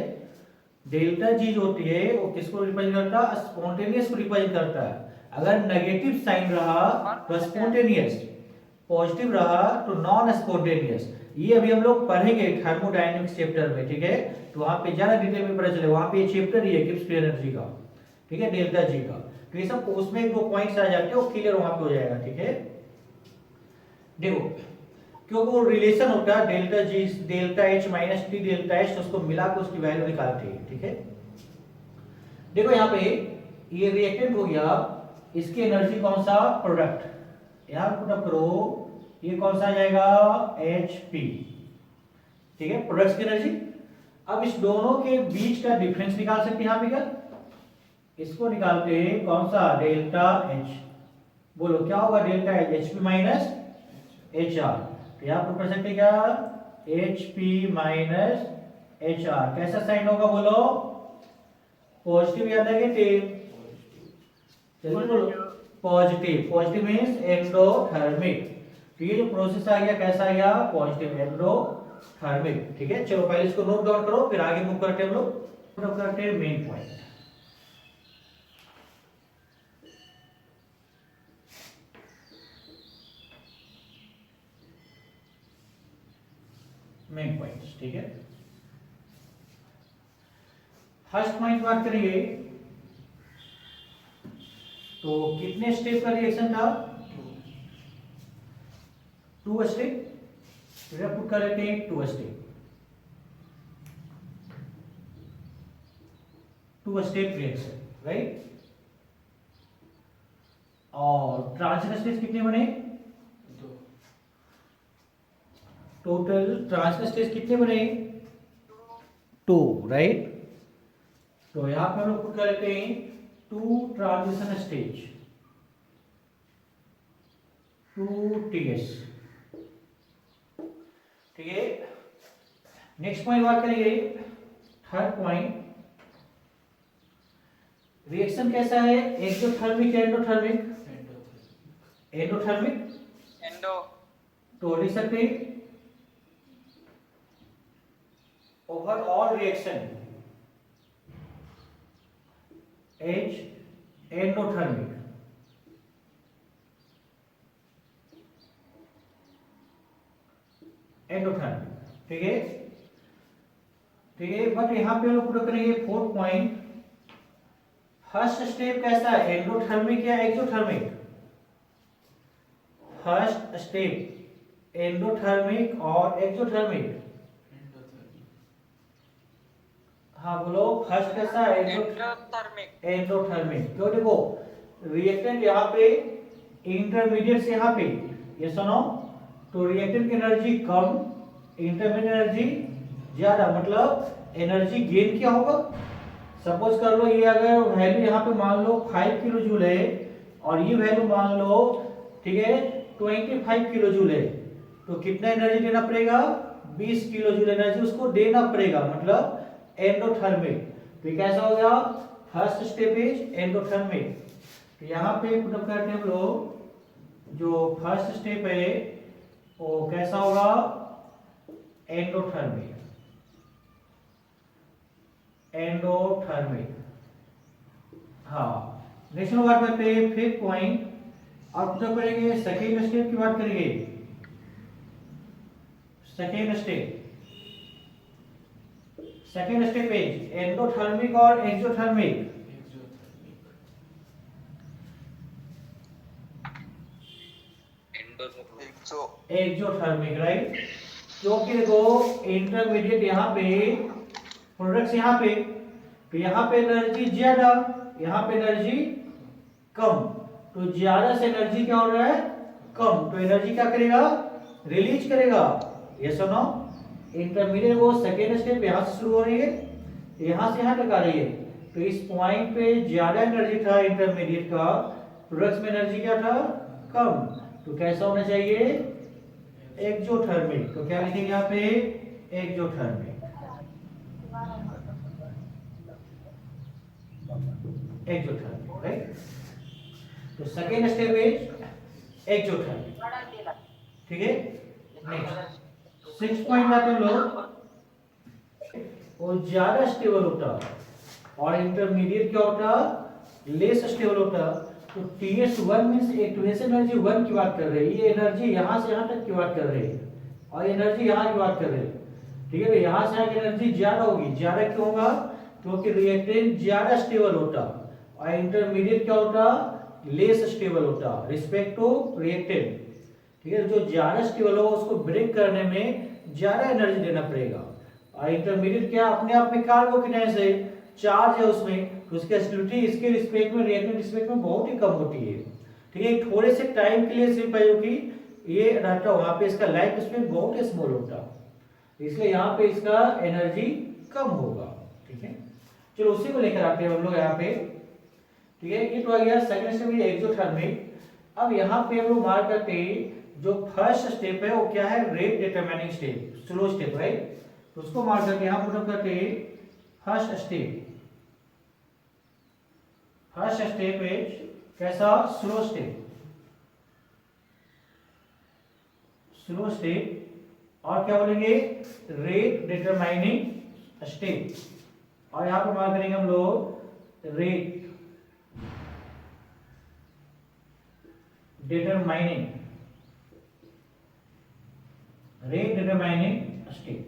डेल्टा जी जो होती है वो किसको रिप्रेजेंट करता है, स्पॉन्टेनियस को रिप्रेजेंट करता है। अगर नेगेटिव साइन रहा तो स्पॉन्टेनियस, पॉजिटिव रहा तो नॉन स्पॉन्टेनियस। ये अभी हम लोग पढ़ेंगे थर्मोडायनेमिक्स चैप्टर में, ठीक है। तो वहां पे ज्यादा डिटेल में पता चले, वहां पे ये चैप्टर ही है गिब्स फ्री एनर्जी का, ठीक है, डेल्टा जी का। तो ये सब उसमें एक दो पॉइंट्स आ जाते हैं, वो क्लियर वहां पे हो जाएगा, ठीक है। देखो क्योंकि वो रिलेशन होता है delta G delta H minus T delta H, तो उसको मिला के उसकी वैल्यू निकालते हैं, ठीक है। देखो यहाँ पे ये रिएक्टेंट हो गया, इसकी एनर्जी कौन सा, प्रोडक्ट, यहां पुट करो, ये कौन सा आ जाएगा, HP, ठीक है, प्रोडक्ट्स की एनर्जी। अब इस दोनों के बीच का डिफरेंस निकाल सकते हैं, यहां पे क्या, इसको निकालते हैं, कौन सा, डेल्टा H। बोलो क्या होगा, delta H, HP minus HR। तो यहां पर कर सकते क्या, HP माइनस HR। कैसा साइन होगा, बोलो, पॉजिटिव या नेगेटिव, चलिए बोलो, पॉजिटिव। Positive means endothermic. तो ये जो प्रोसेस आ गया कैसा आ गया, पॉजिटिव एंडोथर्मिक, ठीक है। चलो पहले इसको नोट डाउन करो, फिर आगे मूव करते हैं हम लोग। नोट करते हैं मेन पॉइंट। मेन पॉइंट्स, ठीक है। फर्स्ट पॉइंट बात करेंगे तो कितने स्टेप का रिएक्शन था, 2 स्टेप। पुट कर लेते हैं 2 स्टेप, 2 स्टेप रिएक्शन, राइट। और ट्रांजिशन स्टेज कितने बने, टोटल ट्रांजिशन स्टेज कितने बने, 2, राइट। तो यहां पे हम लोग पुट कर लेते हैं 2 ट्रांजिशन स्टेज, 2 TS, ठीक है। नेक्स्ट पॉइंट बात करेंगे, थर्ड पॉइंट, रिएक्शन कैसा है, एक्सोथर्मिक या एंडोथर्मिक, एंडोथर्मिक,
एंडो,
तो लिख सकते हैं overall reaction as endothermic, endothermic, ठीक है, ठीक है। बट यहां पे हम लोग पूरा करेंगे 4 पॉइंट। फर्स्ट स्टेप कैसा है, एंडोथर्मिक या एक्सोथर्मिक, फर्स्ट स्टेप एंडोथर्मिक और एक्सोथर्मिक, हाँ बोलो, फर्स्ट कैसा है,
एंडोथर्मिक,
एंडोथर्मिक। क्यों, देखो रिएक्टेंट यहाँ पे इंटरमीडिएट से यहाँ पे, ये सुनो, तो रिएक्टेंट की एनर्जी कम, इंटरमीडिएट एनर्जी ज्यादा, मतलब एनर्जी गेन क्या होगा। सपोज कर लो ये अगर वैल्यू यहाँ पे मान लो 5 किलो जूल है और ये वैल्यू मान लो, ठीक है, 25 किलो जूल है, तो कितना एनर्जी देना पड़ेगा, 20 किलो जूल एनर्जी उसको देना पड़ेगा, मतलब एंडोथर्मिक। तो ये कैसा हो गया, फर्स्ट स्टेप इज एंडोथर्मिक। तो यहाँ पे पुट करते हैं हम लोग, जो फर्स्ट स्टेप है वो कैसा होगा, एंडोथर्मिक। एंडोथर्मिक। हाँ, नेक्स्ट में बात करते हैं फिफ्थ पॉइंट। अब तो करेंगे सेकेंड स्टेप की बात करेंगे। सेकेंड स्टेप इज एंडोथर्मिक और एक्सोथर्मिक। Exothermic, right. क्योंकि देखो इंटरमीडिएट यहाँ पे, प्रोडक्ट्स यहाँ पे, तो यहाँ पे एनर्जी ज्यादा, यहाँ पे एनर्जी कम। तो ज्यादा से एनर्जी क्या हो रहा है, कम। तो एनर्जी क्या करेगा, रिलीज करेगा। यस और नो। इंटरमीडिएट वो सेकेंड स्टेप यहाँ से शुरू हो रही है, यहाँ से यहाँ तक आ रही है। तो इस पॉइंट पे ज्यादा एनर्जी था इंटरमीडिएट का, प्रोडक्ट्स में एनर्जी क्या था, कम। तो कैसा होना चाहिए, एक्सोथर्मिक। तो क्या लिखेंगे यहाँ पे, एक्सोथर्मिक। Exothermic, right. तो सेकेंड स्टेप इज एक्सोथर्मिक, ठीक है। नेक्स्ट 6 पॉइंट आते हैं लोग, वो ज्यादा स्टेबल होता और इंटरमीडिएट क्या होता, लेस स्टेबल होता। तो TS1 मींस एक्टिवेशन एनर्जी 1 की बात कर रहे हैं, ये एनर्जी यहां से यहां तक की बात कर रहे हैं, और एनर्जी यहां की बात कर रहे हैं, ठीक है। तो यहां से यहां की एनर्जी ज्यादा होगी। ज्यादा क्यों होगा, क्योंकि रिएक्टेंट ज्यादा स्टेबल होता और इंटरमीडिएट क्या होता, लेस स्टेबल होता रिस्पेक्ट टू रिएक्टेंट, ठीक है। जो ज्यादा स्टेबल हो उसको ब्रेक करने में ज्यादा एनर्जी देना पड़ेगा, और इंटरमीडिएट क्या अपने आप में कार्बोकिनेस है, चार्ज है उसमें, तो उसकी स्टेबिलिटी इसके रिस्पेक्ट में, रिएक्टेंट रिस्पेक्ट में बहुत ही कम होती है, ठीक है। थोड़े से टाइम के लिए सिर्फ है कि ये रहता, वहां पे इसका लाइफ स्पेन बहुत स्मॉल होता, इसलिए यहाँ पे इसका एनर्जी कम होगा, ठीक है। चलो उसी को लेकर आते हैं हम लोग यहाँ पे, ठीक है। ये तो आ गया सेकंड स्टेप, ये एक्सोथर्मिक। अब यहाँ पे हम लोग मार्क करते हैं जो फर्स्ट स्टेप है वो क्या है, rate determining step, slow step, right. तो उसको मार्क करके यहाँ पुट करते हैं first step. First step is कैसा, स्लो स्टेप, स्लो स्टेप। और क्या बोलेंगे, रेट डिटरमाइनिंग स्टेप। और यहां पर मार्क करेंगे हम लोग rate determining, rate determining step,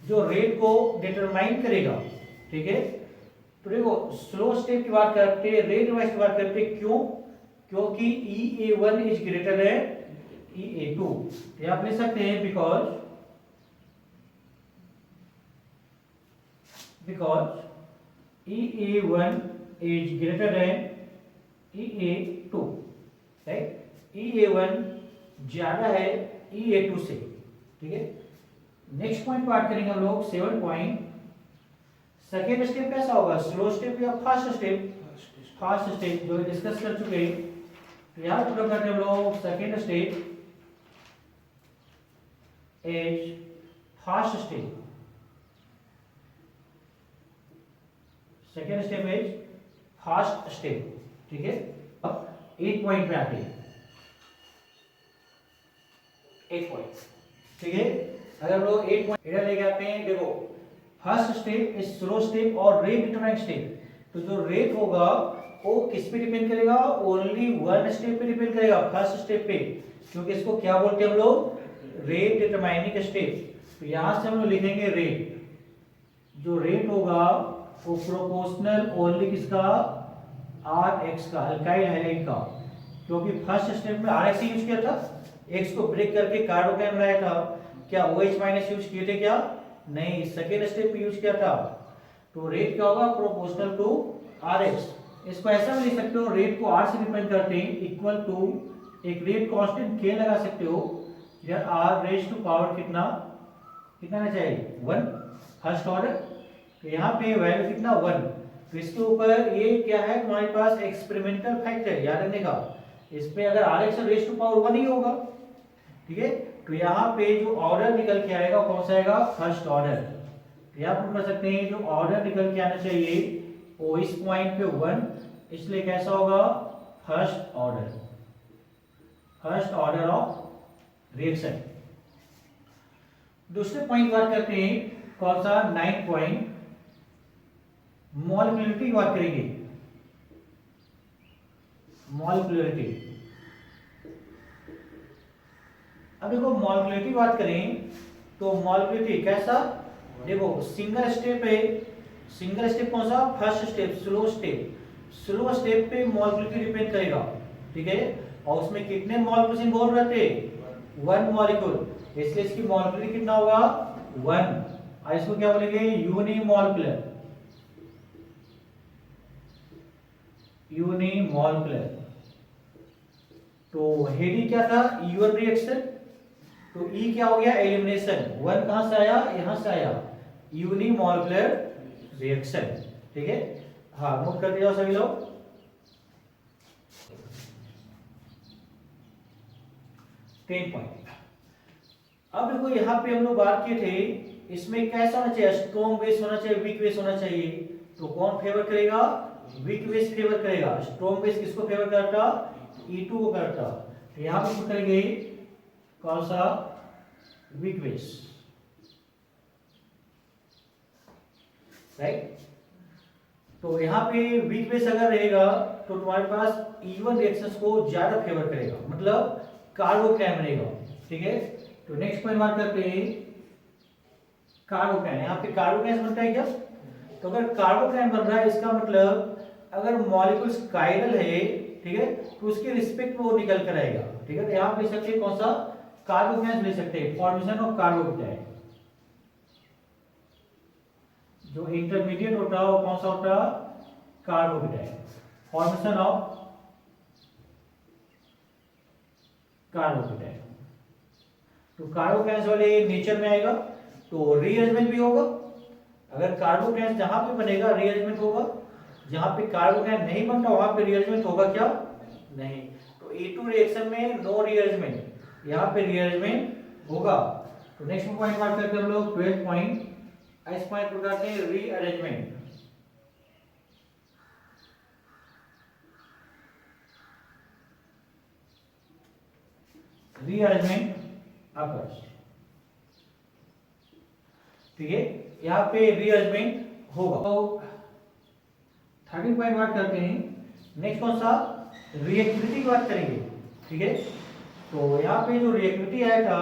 जो रेट को डिटरमाइन करेगा, ठीक है। तो देखो स्लो स्टेप की बात करते हैं, रेट वाइज की बात करते हैं, क्यों, क्योंकि EA1 is greater than EA2। ये आप लिख सकते हैं because EA1 is greater than EA2, right. EA1 ज्यादा है EA2 से, ठीक है। नेक्स्ट पॉइंट बात करेंगे हम लोग 7 पॉइंट। सेकेंड स्टेप कैसा होगा, स्लो स्टेप या फास्ट स्टेप, फास्ट स्टेप जो डिस्कस कर चुके हैं। तो यहां पुट करते हैं हम लोग second step is fast step, second step is fast step, ठीक है। अब 8 पॉइंट पे आते हैं, 8 पॉइंट, ठीक है। अगर हम लोग 8 पॉइंट इधर लेके आते हैं, देखो first step is slow step और रेट डिटरमाइनिंग स्टेप। तो जो रेट होगा वो किस पे डिपेंड करेगा, ओनली वन स्टेप पे डिपेंड करेगा, फर्स्ट स्टेप पे, क्योंकि इसको क्या बोलते हैं हम लोग, रेट डिटरमाइनिंग स्टेप। तो यहां से हम लोग लिखेंगे रेट, जो रेट होगा वो प्रोपोर्शनल ओनली किसका, Rx का, अल्काइल हैलाइड का, क्योंकि फर्स्ट स्टेप में Rx यूज किया था, X को ब्रेक करके कार्बोकेन बनाया था, क्या OH माइनस यूज किए थे क्या, नहीं, सेकेंड स्टेप पे यूज किया था। तो रेट क्या होगा, प्रोपोर्शनल टू Rx। इसको ऐसा भी लिख सकते हो, रेट को R से डिपेंड करते हैं, इक्वल टू एक रेट कांस्टेंट K लगा सकते हो, यार R रेज टू पावर कितना कितना चाहिए, 1, फर्स्ट ऑर्डर। तो यहाँ पे वैल्यू कितना, 1। तो इसके ऊपर ये क्या है तुम्हारे पास, एक्सपेरिमेंटल फैक्ट है, याद रखने का। इस पे अगर Rx रेज टू पावर 1 ही होगा, ठीक है। तो यहाँ पे जो ऑर्डर निकल के आएगा कौन सा आएगा, फर्स्ट ऑर्डर। यहाँ पर कर सकते हैं जो ऑर्डर निकल के आना चाहिए वो इस पॉइंट पे 1, इसलिए कैसा होगा, first order, first order of reaction. दूसरे पॉइंट बात करते हैं कौन सा, 9 पॉइंट। मॉलिक्यूलरिटी की बात करेंगे, मॉलिक्यूलरिटी। अब देखो मॉलिक्यूलरिटी की बात करें तो मॉलिक्यूलरिटी कैसा, देखो सिंगल स्टेप है, सिंगल स्टेप कौन सा, first step, slow step, slow step पे मॉलिक्यूलरिटी डिपेंड करेगा, ठीक है। और उसमें कितने मॉलिक्यूल्स इन्वॉल्व रहते हैं, वन मॉलिक्यूल, इसलिए इसकी मॉलिक्यूलरिटी कितना होगा, वन। और इसको क्या बोलेंगे, यूनिमॉलिक्यूलर, यूनिमॉलिक्यूलर। तो हेडी क्या था, यूएन रिएक्शन, तो ई क्या हो गया, एलिमिनेशन, वन कहां से आया, यहां से आया, यूनिमॉलिक्यूलर रिएक्शन, ठीक है। हाँ नोट करते जाओ सभी लोग। Ten point. अब देखो यहाँ पे हम लोग बात किए थे, इसमें कैसा होना चाहिए, स्ट्रॉन्ग बेस होना चाहिए, वीक बेस होना चाहिए। तो कौन फेवर करेगा, वीक बेस फेवर करेगा। स्ट्रॉन्ग बेस किसको फेवर करता, E2 को करता। तो यहाँ पे करेंगे कौन सा, वीक बेस, राइट। तो यहाँ पे वीक बेस अगर रहेगा तो तुम्हारे पास E1 रिएक्शंस को ज्यादा फेवर करेगा, मतलब कार्बोकैटायन बनेगा, ठीक है। तो नेक्स्ट पॉइंट बात करते हैं कार्बोकैटायन। यहाँ पे कार्बोकैटायन बनता है क्या, तो अगर कार्बोकैटायन बन रहा है इसका मतलब अगर मॉलिक्यूल्स कायरल है, ठीक है, तो उसके रिस्पेक्ट में वो निकल कर आएगा, ठीक है। तो यहाँ पे ले सकते हैं कौन सा, कार्बोकैटायन ले सकते हैं, फॉर्मेशन ऑफ कार्बोकैटायन। जो इंटरमीडिएट होता है वो कौन सा होता है, कार्बोकैटायन, फॉर्मेशन ऑफ कार्बोकैटायन। तो कार्बोकैटायन वाले नेचर में आएगा तो रीअरेंजमेंट भी होगा। अगर कार्बोकैटायन जहां पे बनेगा रीअरेंजमेंट होगा, जहां पे कार्बोकैटायन नहीं बनता वहां पे रीअरेंजमेंट होगा क्या, नहीं। तो E2 रिएक्शन में नो रीअरेंजमेंट, यहाँ पे रीअरेंजमेंट होगा। तो नेक्स्ट पॉइंट बात करते हैं हम लोग 12 पॉइंट। इस पॉइंट को कहते हैं रीअरेंजमेंट। रीअरेंजमेंट अकर्स, ठीक है, यहाँ पे रीअरेंजमेंट होगा। तो 13 पॉइंट बात करते हैं। नेक्स्ट कौन सा, रिएक्टिविटी की बात करेंगे, ठीक है। तो यहाँ पे जो रिएक्टिविटी आया था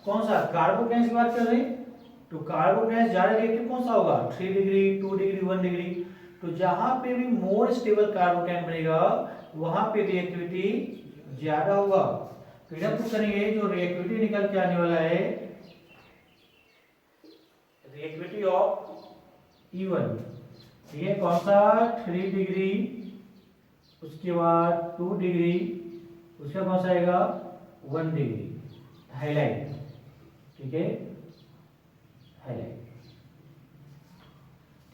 कौन सा, कार्बोकैटायन की बात कर रहे हैं। तो कार्बोकैटायन ज्यादा रिएक्टिव कौन सा होगा, 3 डिग्री, 2 डिग्री, 1 डिग्री। तो जहां पे भी मोर स्टेबल कार्बोकैटायन बनेगा वहां पे रिएक्टिविटी ज्यादा होगा। तो इधर कुछ करेंगे, जो रिएक्टिविटी निकल के आने वाला है, रिएक्टिविटी ऑफ E1, ठीक है, कौन सा, 3 डिग्री, उसके बाद 2 डिग्री, उसका कौन सा आएगा, 1 डिग्री, हाईलाइट, ठीक है, हाईलाइट,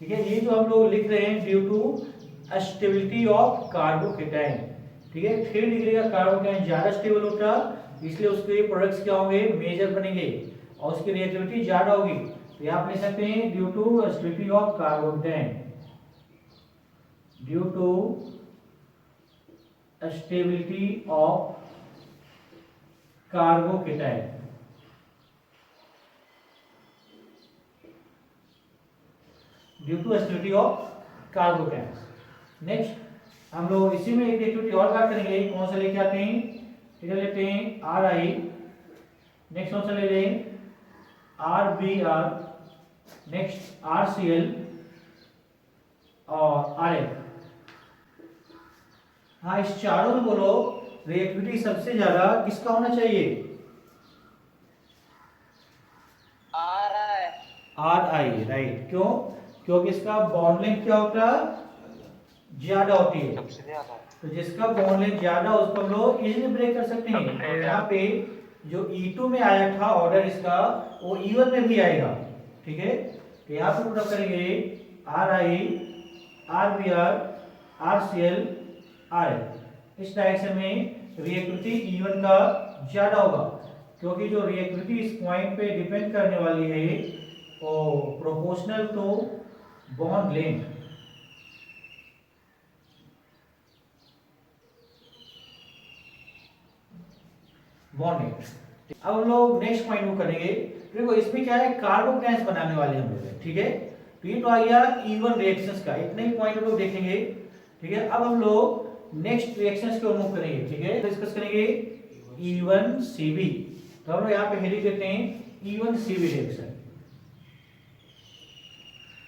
ठीक है। ये जो हम लोग लिख रहे हैं due to stability of carbocation, ठीक है। 3 डिग्री का कार्बोकैटायन ज्यादा स्टेबल होता है, इसलिए उसके प्रोडक्ट्स क्या होंगे, मेजर बनेंगे और उसकी रिएक्टिविटी ज्यादा होगी। तो यहाँ आप लिख सकते हैं due to stability of carbocation, due to stability of carbocation, due to stability of carbocation. Next हम लोग इसी में एक एक्टिविटी और बात करेंगे, कौन सा लेके आते हैं, इधर लेते हैं RI, नेक्स्ट कौन सा ले लें, RBr, नेक्स्ट RCl और RF। हाँ इस चारों में बोलो रिएक्टिविटी सबसे ज्यादा किसका होना चाहिए, RI, राइट। क्यों, क्योंकि इसका बॉन्ड लेंथ क्या होता है, ज्यादा होती है। तो जिसका बॉन्ड लेंथ ज्यादा उसको हम लोग इजीली ब्रेक कर सकते हैं। तो यहाँ पे जो E2 में आया था ऑर्डर इसका, वो E1 में भी आएगा, ठीक है। तो यहाँ पे पुट करेंगे RI, RBr, RCl, RF। इस डायरेक्शन में रिएक्टिविटी E1 का ज्यादा होगा, क्योंकि जो रिएक्टिविटी इस पॉइंट पे डिपेंड करने वाली है वो proportional to bond length. Bond length. अब हम लोग नेक्स्ट पॉइंट को करेंगे। देखो इसमें क्या है, कार्बोकैटायन बनाने वाले हम लोग, ठीक है। तो ये तो आ गया E1 रिएक्शंस का, इतने ही पॉइंट हम लोग देखेंगे। ठीक है, अब हम लोग नेक्स्ट रिएक्शंस की ओर मूव करेंगे। ठीक है, डिस्कस करेंगे E1CB। तो हम लोग यहाँ पे हेडिंग देते हैं E1CB reaction,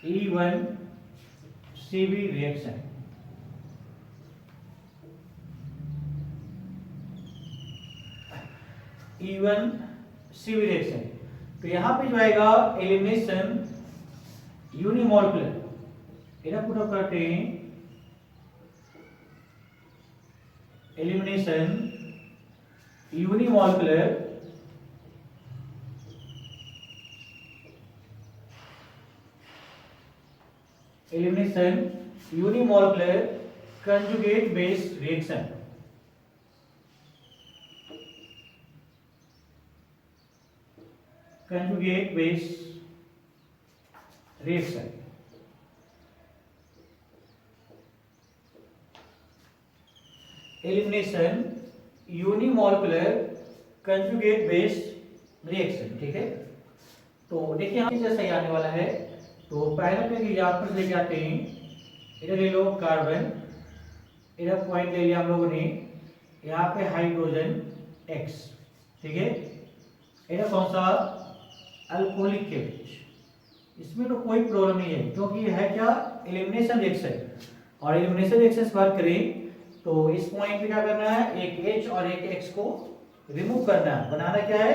E1CB reaction. E1CB reaction, तो यहाँ पे जो आएगा एलिमिनेशन यूनिमॉलिक्यूलर, इधर पुट अप करते हैं elimination unimolecular conjugate based reaction. Conjugate based reaction, elimination unimolecular conjugate based reaction. ठीक है, तो देखिए यहाँ जैसा ही आने वाला है। तो पहले पे एग्जांपल लेके आते हैं, इधर ले लो कार्बन, इधर पॉइंट ले लिया हम लोगों ने, यहाँ पे हाइड्रोजन X। ठीक है, इधर कौन सा अल्कोहलिक KH, इसमें तो कोई प्रॉब्लम नहीं है क्योंकि ये है क्या एलिमिनेशन रिएक्शन। और एलिमिनेशन रिएक्शन से बात करें तो इस पॉइंट पे क्या करना है, एक H और एक X को रिमूव करना है, बनाना क्या है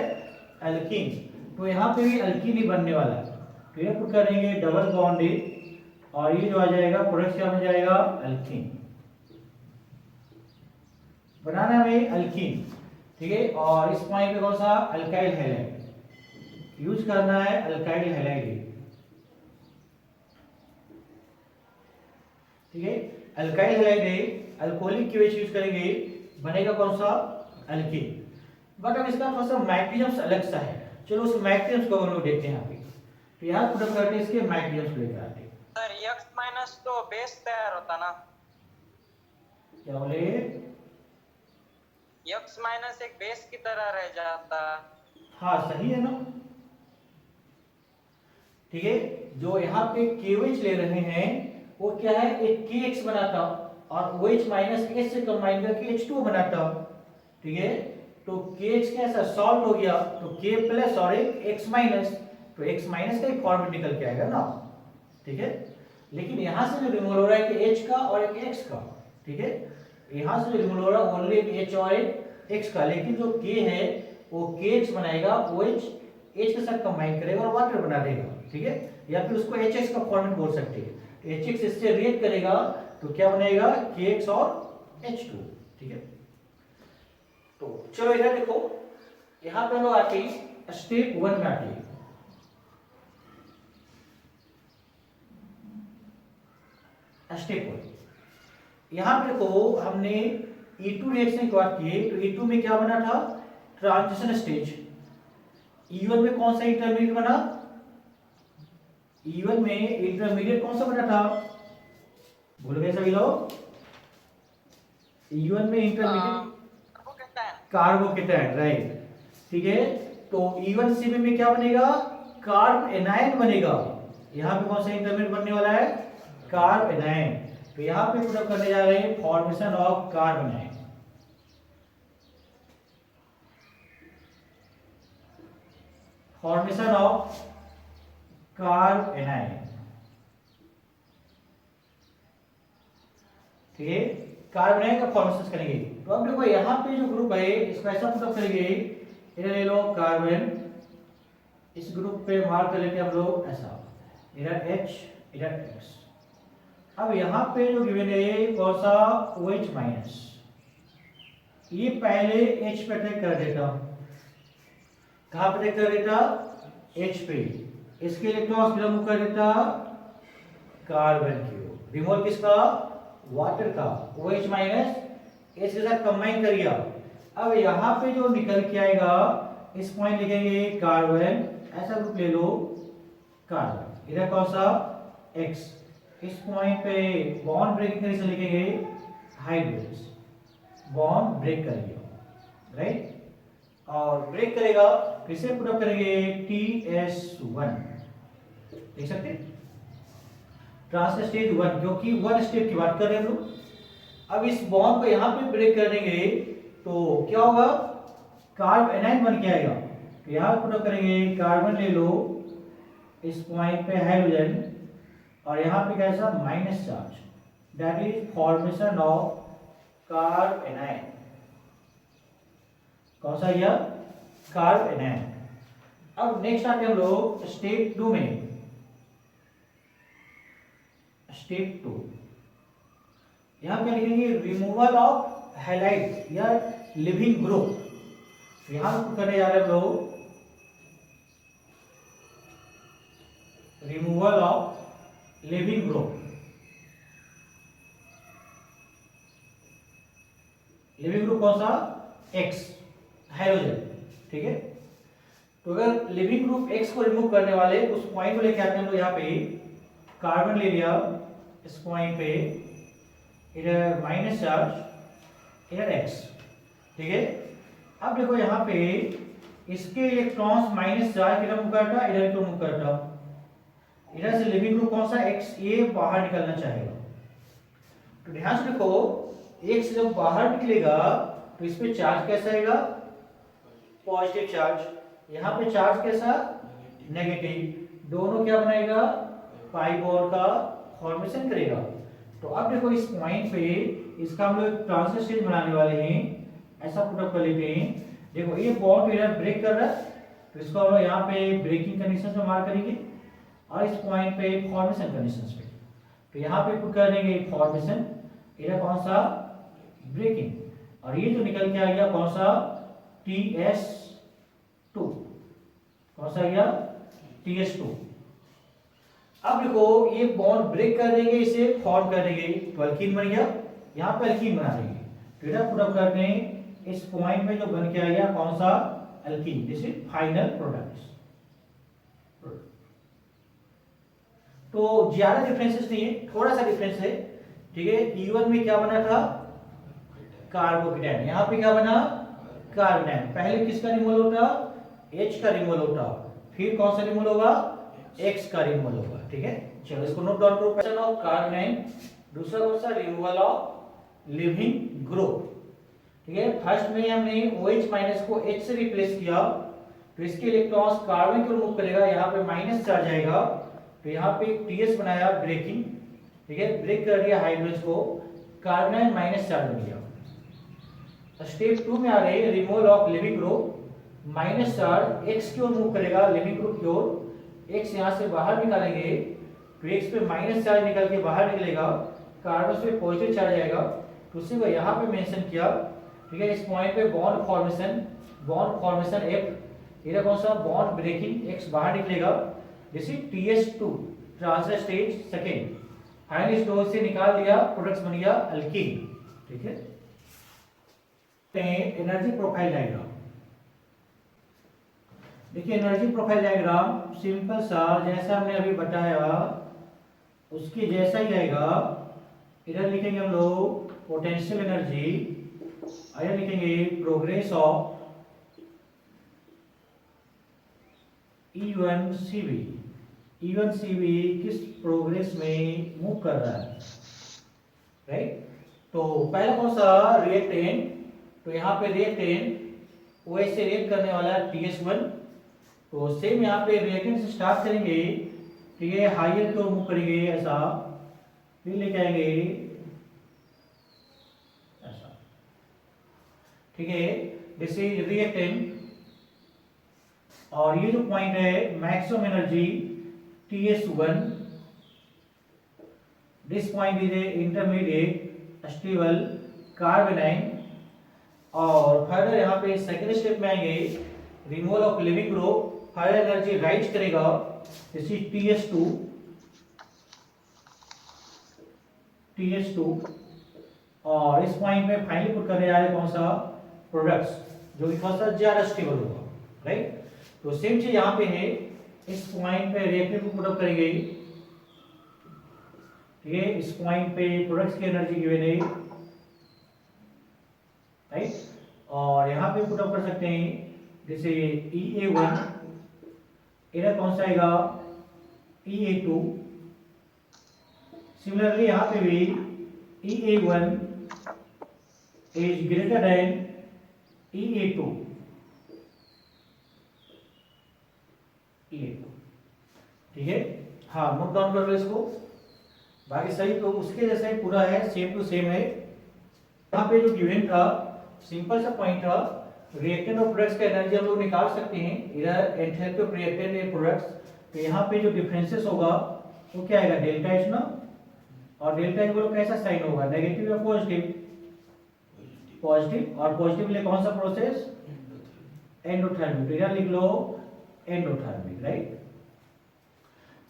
एल्कीन। तो यहाँ पे भी एल्कीन ही बनने वाला है, तो ये पुट करेंगे डबल बॉन्डेड और ये जो आ जाएगा प्रोडक्ट क्या बन जाएगा एल्कीन, बनाना है एल्कीन। ठीक है, और इस पॉइंट पे कौन सा अल्काइल हैलाइड यूज करना है, अल्काइल हैलाइड। ठीक है, अल्काइल हैलाइड है, अल्कोहलिक KH यूज करेंगे, बनेगा कौन सा एल्कीन। बट अब इसका थोड़ा सा मैग्नीशियम अलग सा है, चलो उस मैग्नीशियम को हम लोग देखते हैं यहाँ पे। तो यहाँ पुट अप करते हैं इसके मैग्नीशियम लेकर आते हैं।
सर X माइनस तो बेस तैयार होता ना,
क्या बोले,
X माइनस एक बेस की तरह रह जाता।
हाँ सही है ना। ठीक है, जो यहाँ पे KOH ले रहे हैं वो क्या है, एक KX बनाता और OH माइनस H से कंबाइन करके H2 बनाता। ठीक है, तो KH कैसा सॉल्ट हो गया, तो K प्लस और एक X माइनस, तो X माइनस का एक फॉर्मेट निकल के आएगा ना। ठीक है, लेकिन यहां से जो रिमूव हो रहा है कि H का और एक X का। ठीक है, यहां से जो रिमूव हो रहा है ओनली एक H और एक X का, लेकिन जो K है वो KX बनाएगा, OH H के साथ कंबाइन करेगा और वाटर बना देगा। ठीक है, या फिर उसको HX का फॉर्मेट बोल सकते हैं। तो HX इससे रिएक्ट करेगा तो क्या बनेगा KX और H2। ठीक है, तो चलो इधर देखो, यहां पे हम लोग आते हैं स्टेप 1 में आते हैं। स्टेप 1 यहां पे देखो, हमने E2 रिएक्शन की बात की, तो E2 में क्या बना था, ट्रांजिशन स्टेज। E1 में कौन सा इंटरमीडिएट बना, E1 में इंटरमीडिएट कौन सा बना था, भूल गए सभी लोग। E1 में इंटरमीडिएट कार्बोकेटायन, राइट। ठीक है, तो E1CB में क्या बनेगा, कार्ब एनायन बनेगा। यहाँ पे कौन सा इंटरमीडिएट बनने वाला है, कार्ब एनायन। तो यहाँ पे पुट अप करने जा रहे हैं formation of carb anion. Formation of carb anion. ठीक है, कार्ब एनायन का फॉर्मेशन करेंगे। तो अब देखो यहाँ पे जो ग्रुप है इसको ऐसा पुट अप करेंगे, इधर ले लो कार्बन, इस ग्रुप पे मार्क कर लेते हैं हम लोग ऐसा, इधर H इधर X। अब यहाँ पे जो गिवन है कौन सा OH माइनस, ये पहले H पे अटैक कर देता, कहाँ पे अटैक कर देता, H पे, इसके इलेक्ट्रॉन्स रिमूव कर देता कार्बन की ओर, रिमूव किसका, वाटर का, OH माइनस H के साथ कंबाइन कर दिया। अब यहाँ पे जो निकल के आएगा, इस पॉइंट लिखेंगे कार्बन, ऐसा ग्रुप ले लो कार्बन, इधर कौन सा X, इस पॉइंट पे बॉन्ड ब्रेक करने से लिखेंगे हाइड्रोजन, बॉन्ड ब्रेक करेगा, राइट। और ब्रेक करेगा, किसे पुट अप करेंगे, TS1, देख सकते ट्रांजिशन स्टेज 1, क्योंकि 1 स्टेप की बात कर रहे हैं हम लोग। अब इस बॉन्ड को यहाँ पे ब्रेक कर देंगे तो क्या होगा, कार्ब एनाइन बन के आएगा। तो यहाँ पुट अप करेंगे, कार्बन ले लो, इस पॉइंट पे हाइड्रोजन, और यहाँ पे कैसा minus charge, that is formation of carb A9. कौन सा गया, कार्ब एनाइन। अब नेक्स्ट आते हम लोग स्टेप 2 में। स्टेप 2 यहां क्या लिखेंगे, रिमूवल ऑफ हैलाइड या लिविंग ग्रुप। यहां करने जा रहे हैं लोग removal of leaving group. Leaving group कौन सा, एक्स, हाइड्रोजन, ठीक है। तो अगर लिविंग ग्रुप एक्स को रिमूव करने वाले उस पॉइंट को लेके आते हैं हम लोग, यहाँ पे कार्बन ले लिया, इस पॉइंट पे इधर माइनस चार्ज, इधर एक्स, ठीक है। अब देखो यहाँ पे इसके इलेक्ट्रॉन्स माइनस चार्ज इधर मूव करता, इधर को मूव करता, इधर से लिविंग ग्रुप कौन सा, एक्स, ये बाहर निकलना चाहेगा। तो ध्यान से देखो, एक्स जब बाहर निकलेगा तो इस पे चार्ज कैसा आएगा, पॉजिटिव चार्ज। यहाँ पे चार्ज कैसा, नेगेटिव। दोनों क्या बनाएगा, पाई बॉन्ड का फॉर्मेशन करेगा। तो अब देखो इस पॉइंट पे इसका हम लोग ट्रांजिशन स्टेज बनाने वाले हैं, ऐसा पुट अप कर लेते हैं। देखो ये बॉन्ड इधर ब्रेक कर रहा है, तो इसको हम लोग यहाँ पे ब्रेकिंग कंडीशन पे मार्क करेंगे, और इस पॉइंट पे फॉर्मेशन कंडीशंस पे, तो यहाँ पे पुट कर देंगे फॉर्मेशन, इधर कौन सा, ब्रेकिंग, और ये जो निकल के आ गया कौन सा, TS2, कौन सा गया, TS2। अब देखो ये बॉन्ड ब्रेक कर देंगे, इसे फॉर्म कर देंगे, तो अल्कीन बन गया, यहाँ पे अल्कीन बना देंगे। तो इधर पुट अप करते हैं, इस पॉइंट में जो बन के आ गया कौन सा, alkyne, this is final product. तो ज्यादा डिफरेंसेस नहीं है, थोड़ा सा डिफरेंस है, ठीक है। E1 में क्या बना था, कार्बोकेटाइन, यहाँ पे क्या बना, कार्बोनाइन। पहले किसका रिमूवल होता, H का रिमूवल होता, फिर कौन सा रिमूवल होगा, X का रिमूवल होगा, ठीक है। चलो इसको नोट डाउन करो, फॉर्मेशन ऑफ कार्बोनाइन, दूसरा कौन सा, रिमूवल ऑफ लिविंग ग्रुप, ठीक है। फर्स्ट में हमने OH माइनस को H से रिप्लेस किया, तो इसके इलेक्ट्रॉन्स कार्बन को रिमूव करेगा, यहाँ पे माइनस चार्ज आएगा, तो यहाँ पे TS बनाया, ब्रेकिंग, ठीक है, ब्रेक कर दिया हाइड्रोजन को, कार्बोनाइन माइनस चार्ज बन गया। स्टेप 2 में आ रहे हैं removal of leaving group, minus charge x की ओर मूव करेगा, लिविंग ग्रुप की ओर, एक्स यहाँ से बाहर निकालेंगे, तो एक्स पे माइनस चार्ज निकल के बाहर निकलेगा, कार्बन पे पॉजिटिव चार्ज आएगा, तो उसी को यहाँ पे मेंशन किया, ठीक है। इस पॉइंट पे बॉन्ड फॉर्मेशन F, इधर कौन सा, बॉन्ड ब्रेकिंग, एक्स बाहर निकलेगा, this is TS2, transition stage second. Final store से निकाल दिया, प्रोडक्ट्स बन गया अल्कीन, ठीक है। एनर्जी प्रोफाइल डायग्राम, देखिए एनर्जी प्रोफाइल डायग्राम सिंपल सा, जैसा हमने अभी बताया उसकी जैसा ही आएगा। इधर लिखेंगे हम लोग पोटेंशियल एनर्जी, इधर लिखेंगे प्रोग्रेस ऑफ E1CV। E1CV किस प्रोग्रेस में मूव कर रहा है, राइट। तो पहला कौन सा, रिएक्टेंट, तो यहाँ पे रिएक्टेंट OH से रिएक्ट करने वाला है TS1, तो सेम यहाँ पे रिएक्टेंट से स्टार्ट करेंगे, ठीक है, हायर की ओर मूव करेंगे ऐसा, फिर लेके आएंगे ऐसा, ठीक है, दिस इज रिएक्टेंट। और ये जो पॉइंट है maximum energy TS1, this point is a intermediate stable carbanion. और फर्दर यहाँ पे सेकेंड स्टेप में आएंगे, removal of leaving group, further energy rise करेगा, दिस इज TS2। और इस पॉइंट में फाइनली पुट करने जा रहे हैं कौन सा, प्रोडक्ट्स, जो कि कौन सा, ज्यादा स्टेबल होगा, राइट। तो सेम चीज यहाँ पे है, इस पॉइंट पे रिएक्टेंट को पुट अप करेंगे, ठीक है, इस पॉइंट पे प्रोडक्ट्स की एनर्जी गिवन है, राइट। और यहाँ पे पुट अप कर सकते हैं, जैसे EA1, इधर कौन सा आएगा, EA2, सिमिलरली यहाँ पे भी EA1 is greater than EA2। ठीक है, हाँ नोट डाउन कर लो इसको। बाकी सही तो उसके जैसा ही पूरा है, सेम टू सेम है। यहाँ पे जो गिवन था सिंपल सा पॉइंट था, रिएक्टेंट और प्रोडक्ट्स का एनर्जी हम लोग निकाल सकते हैं, इधर enthalpy of reactant and products. तो यहाँ पे जो डिफरेंसेस होगा वो क्या आएगा, डेल्टा एच ना, और डेल्टा एच बोलो कैसा साइन होगा, नेगेटिव या पॉजिटिव, पॉजिटिव। और पॉजिटिव लिए कौन सा प्रोसेस, एंडोथर्मिक। तो इधर लिख लो एंडोथर्मिक, राइट।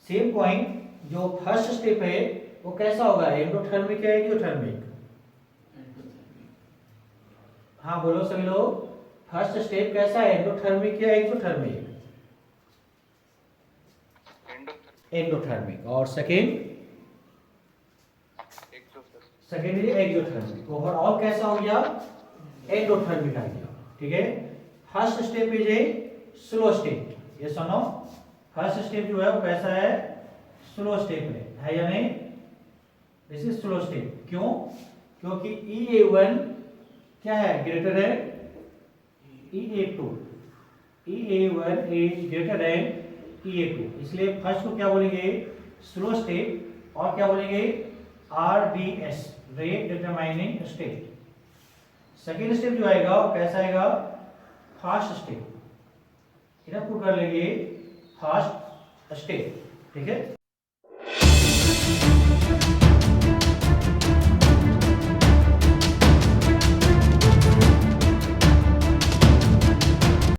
सेम पॉइंट जो फर्स्ट स्टेप है वो कैसा होगा, एंडोथर्मिक या एक्सोथर्मिक। हाँ बोलो सभी लोग, फर्स्ट स्टेप कैसा है, एंडोथर्मिक या एक्सोथर्मिक। एंडोथर्मिक। और सेकेंड सेकेंडरी एक्सोथर्मिक। ओवरऑल कैसा हो गया, एंडोथर्मिक आ गया। ठीक है, first step is a slow step, ये सुनो, फर्स्ट स्टेप जो है वो कैसा है, स्लो स्टेप है या नहीं, दिस इज स्लो स्टेप। क्यों, क्योंकि EA1 क्या है, ग्रेटर है EA2, EA1 is greater than EA2, इसलिए फर्स्ट को क्या बोलेंगे, स्लो स्टेप, और क्या बोलेंगे, RDS, rate determining state. Second step जो आएगा वो कैसा आएगा, फास्ट स्टेप, इधर पुट कर लेंगे फास्ट स्टेप। ठीक है।